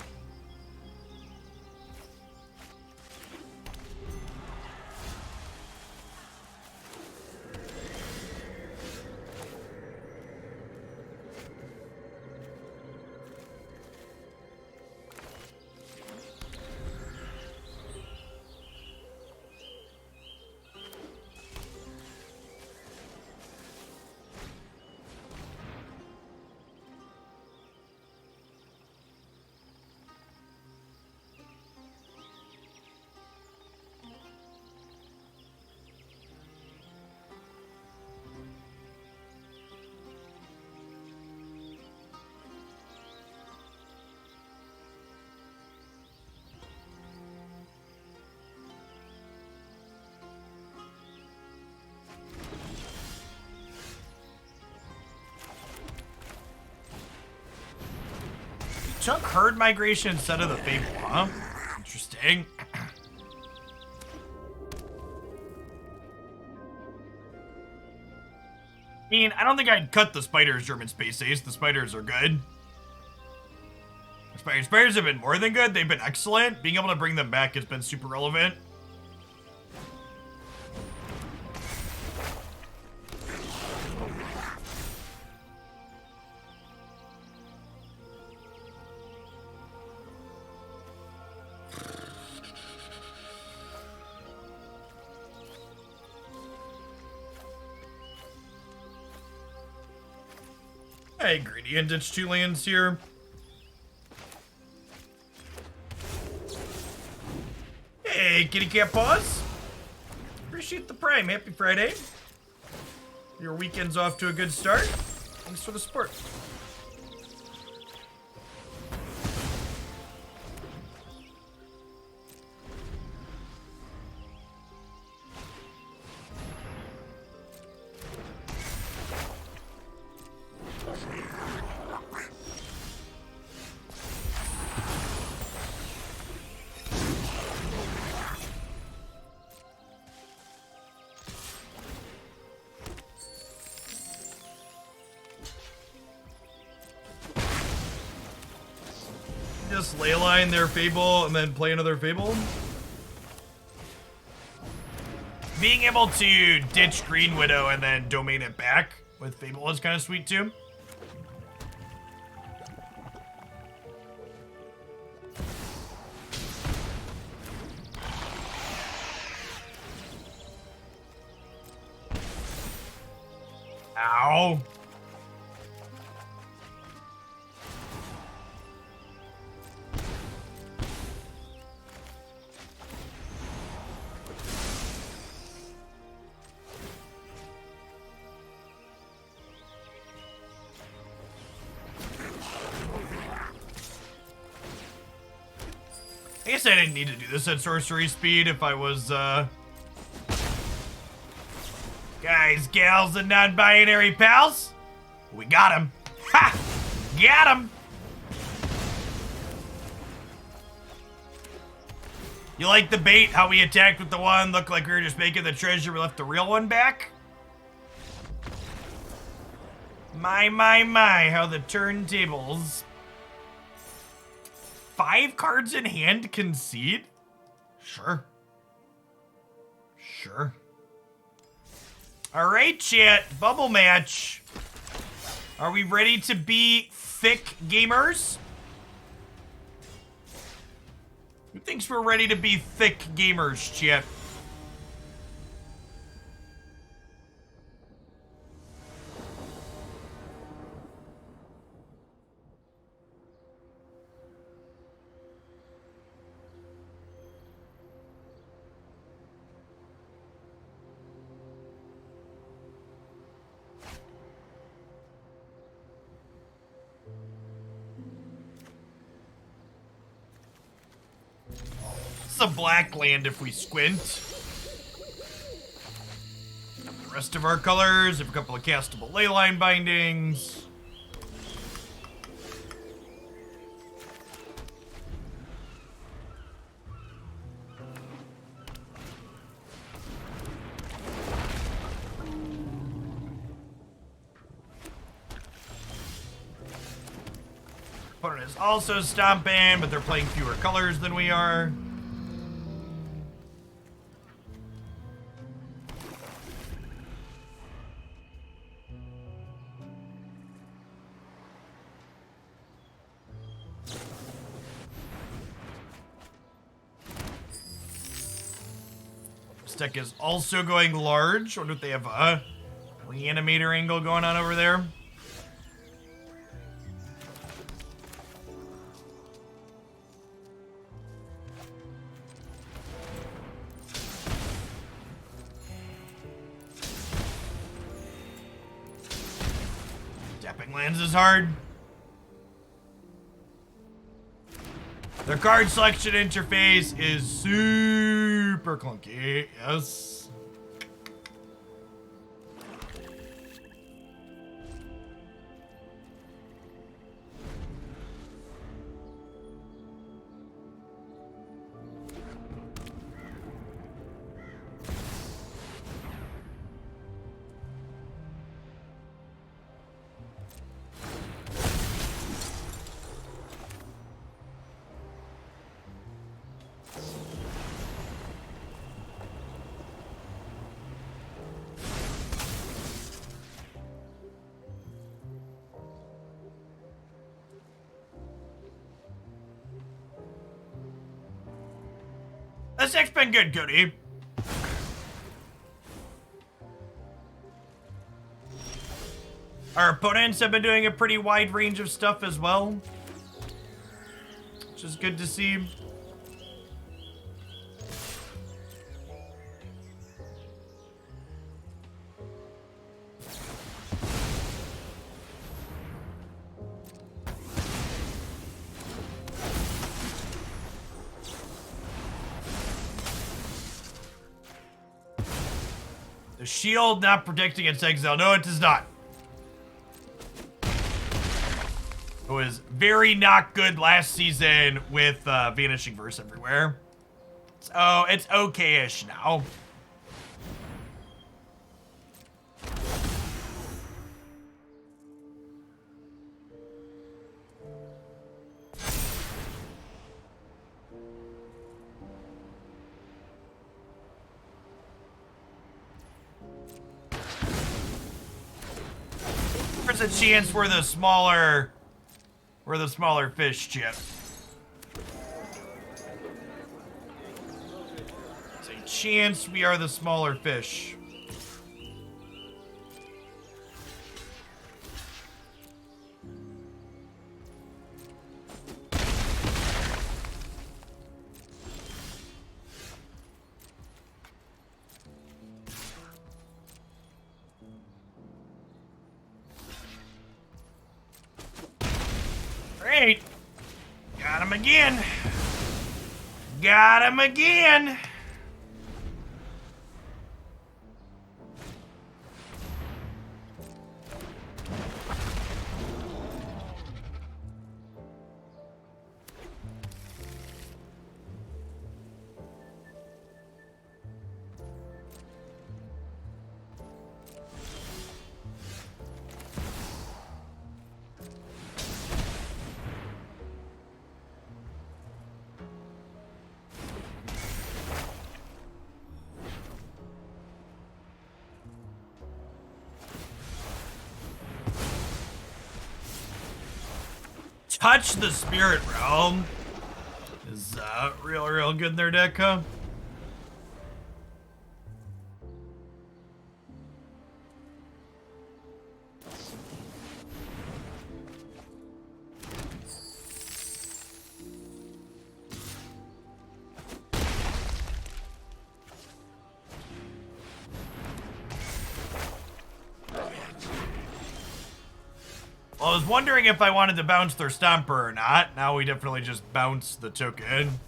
took herd migration instead of the Fable, huh? Interesting. I mean, I don't think I'd cut the spiders, German Space Ace. The spiders are good. Spiders have been more than good. They've been excellent. Being able to bring them back has been super relevant. Hey, Gradient ditch 2 lands here. Hey, Kitty Cat Paws. Appreciate the Prime. Happy Friday. Your weekend's off to a good start. Thanks for the support. Just Leyline their Fable and then play another Fable. Being able to ditch Greenwidow and then domain it back with Fable is kind of sweet too. Ow. I guess I didn't need to do this at sorcery speed if I was, guys, gals, and non-binary pals. We got him. Ha! Got him! You like the bait? How we attacked with the one, looked like we were just making the treasure, we left the real one back? My, how the turntables. 5 cards in hand concede? Sure. Sure. Alright, chat. Bubble match. Are we ready to be thick gamers? Who thinks we're ready to be thick gamers, chat? A black land if we squint. The rest of our colors have a couple of castable Leyline Bindings. Opponent is also stomping, but they're playing fewer colors than we are. Deck is also going large. I wonder if they have a reanimator angle going on over there. Tapping lands is hard. Their card selection interface is super clunky, yes. This deck's been good, Cody. Our opponents have been doing a pretty wide range of stuff as well, which is good to see. The shield not protecting its exile. No, it does not. It was very not good last season with Vanishing Verse everywhere. So it's okay-ish now. There's a chance we're the smaller fish, Chip. There's a chance we are the smaller fish. Great. Got him again. Got him again. Touch the Spirit Realm is real good in their deck, huh? Well, I was wondering if I wanted to bounce their Stomper or not. Now we definitely just bounce the token.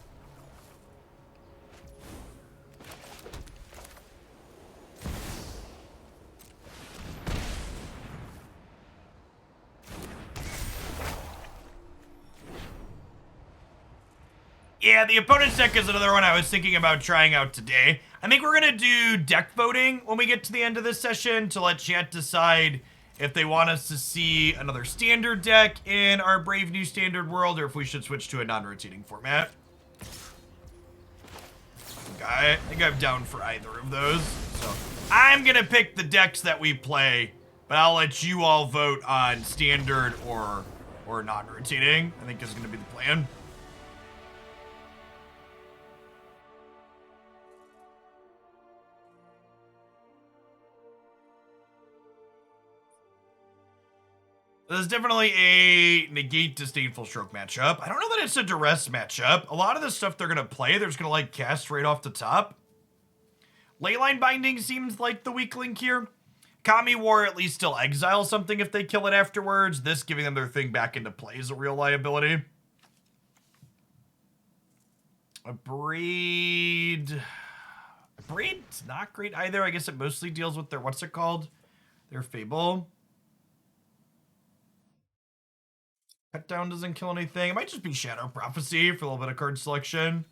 Yeah, the opponent's deck is another one I was thinking about trying out today. I think we're gonna do deck voting when we get to the end of this session to let chat decide if they want us to see another standard deck in our Brave New Standard world, or if we should switch to a non-rotating format. I think I'm down for either of those. So I'm gonna pick the decks that we play, but I'll let you all vote on standard or non-rotating. I think is gonna be the plan. There's definitely a Negate Disdainful Stroke matchup. I don't know that it's a Duress matchup. A lot of the stuff they're going to play, they're just going to like cast right off the top. Leyline Binding seems like the weak link here. Kami War at least still exile something if they kill it afterwards. This giving them their thing back into play is a real liability. Abrade. Abrade's not great either. I guess it mostly deals with their, what's it called? Their Fable. Cut down doesn't kill anything. It might just be Shadow Prophecy for a little bit of card selection.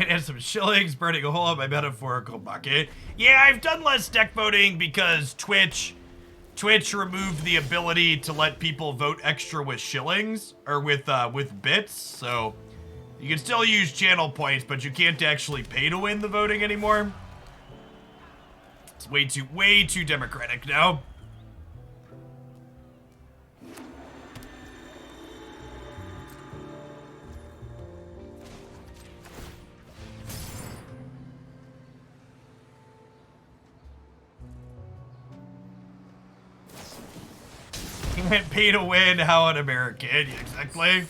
Might add some shillings, burning a hole in my metaphorical bucket. Yeah, I've done less deck voting because Twitch removed the ability to let people vote extra with shillings or with bits. So you can still use channel points, but you can't actually pay to win the voting anymore. It's way too democratic now. Can't pay to win, how un-American, yeah, exactly.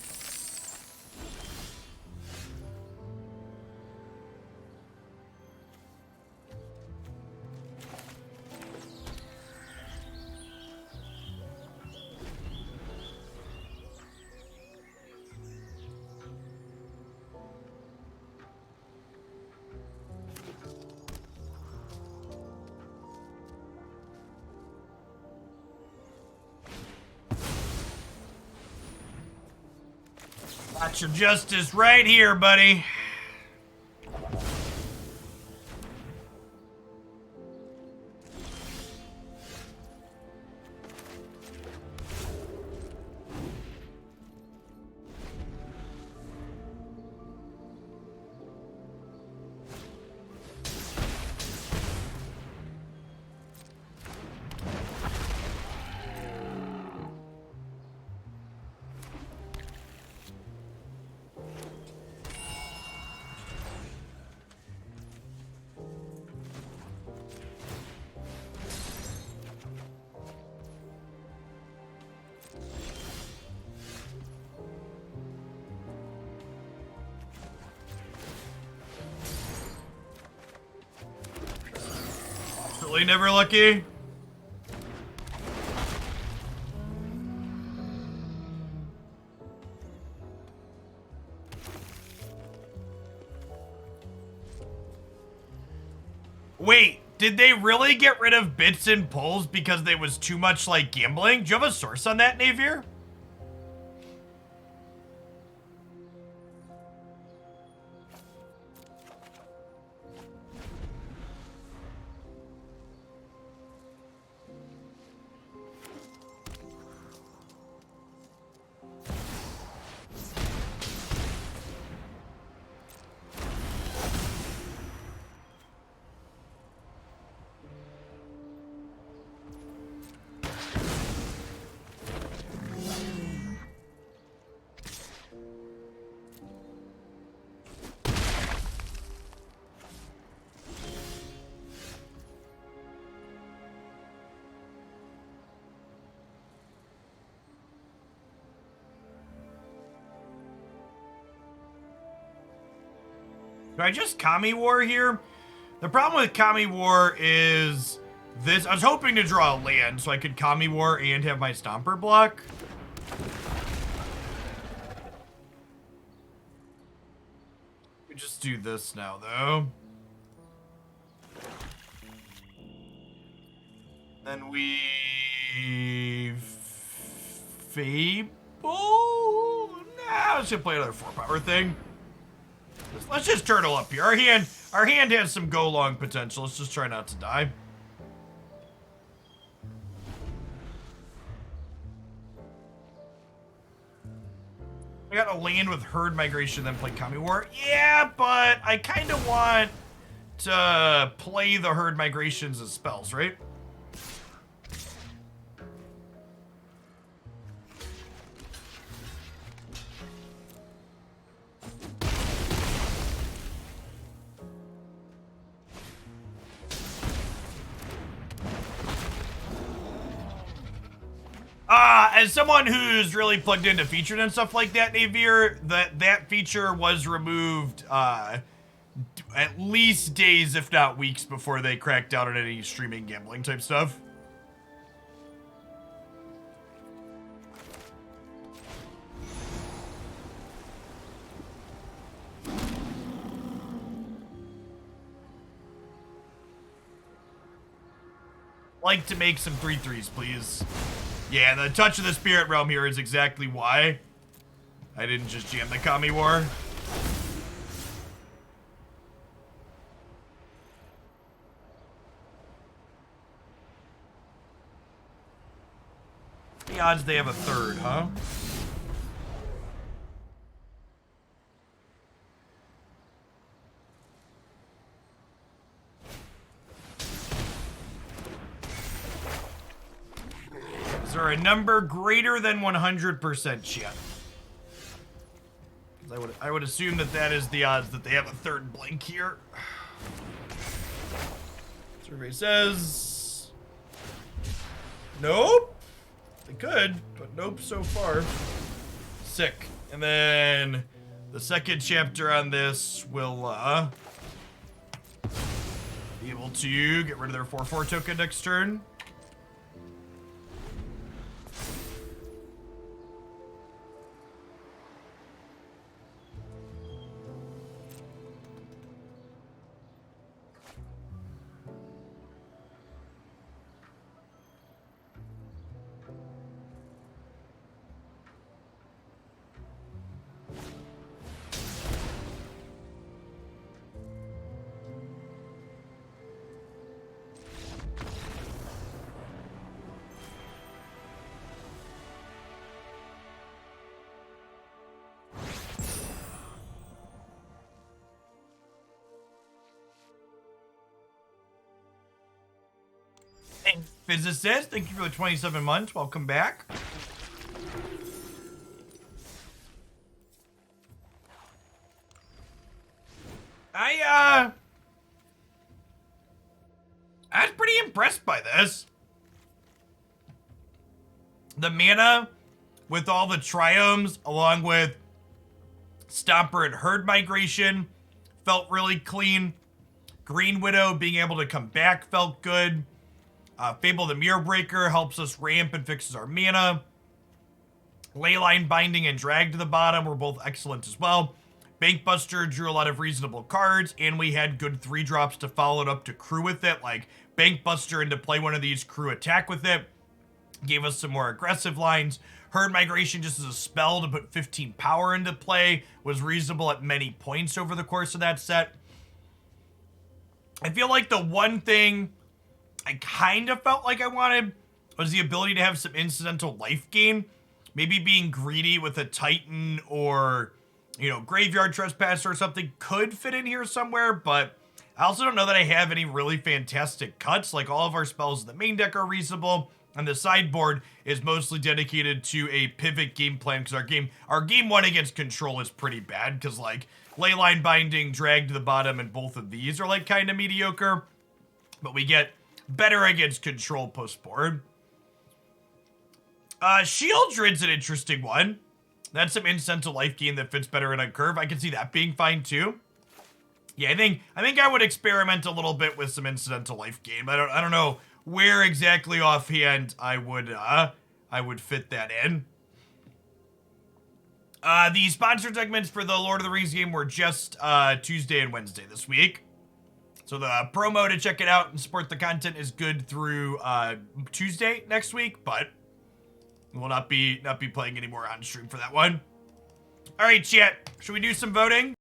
Got your justice right here, buddy. Absolutely never lucky. Wait, did they really get rid of bits and pulls because they was too much like gambling? Do you have a source on that, Navier? Do I just Kami War here? The problem with Kami War is this. I was hoping to draw a land so I could Kami War and have my Stomper block. We just do this now, though. Then we... Fable? Nah, let's just play another 4-power thing. Let's just turtle up here. Our hand has some go long potential. Let's just try not to die. I got a land with herd migration, then play Kami War. Yeah, but I kind of want to play the herd migrations as spells, right? As someone who's really plugged into featured and stuff like that, Navier, that feature was removed at least days, if not weeks, before they cracked down on any streaming gambling type stuff. Like to make some 3/3s, please. Yeah, the touch of the spirit realm here is exactly why I didn't just jam the Kami War. the odds they have a third, huh? Is there a number greater than 100% chat? I would assume that is the odds that they have a third blink here. Survey says... Nope. They could, but nope so far. Sick. And then the second chapter on this will be able to get rid of their 4/4 token next turn. Physicist, thank you for the 27 months. Welcome back. I was pretty impressed by this. The mana with all the triomes, along with Stomper and Herd Migration, felt really clean. Greenwidow being able to come back felt good. Fable the Mirror Breaker helps us ramp and fixes our mana. Leyline Binding and Drag to the bottom were both excellent as well. Bankbuster drew a lot of reasonable cards, and we had good 3-drops to follow it up to crew with it, like Bankbuster and to play one of these crew attack with it. Gave us some more aggressive lines. Herd Migration just as a spell to put 15 power into play was reasonable at many points over the course of that set. I feel like the one thing I kind of felt like I wanted was the ability to have some incidental life gain. Maybe being greedy with a Titan or, you know, Graveyard Trespasser or something could fit in here somewhere, but I also don't know that I have any really fantastic cuts. Like, all of our spells in the main deck are reasonable, and the sideboard is mostly dedicated to a pivot game plan, because our game one against control is pretty bad, because, like, Leyline Binding, Drag to the bottom, and both of these are, like, kind of mediocre. But we get better against control post-board. Shieldred's an interesting one. That's some incidental life gain that fits better in a curve. I can see that being fine, too. Yeah, I think I would experiment a little bit with some incidental life gain. But I don't know where exactly offhand I would fit that in. The sponsored segments for the Lord of the Rings game were just Tuesday and Wednesday this week. So the promo to check it out and support the content is good through Tuesday next week, but we will not be playing anymore on stream for that one. All right, chat. Should we do some voting?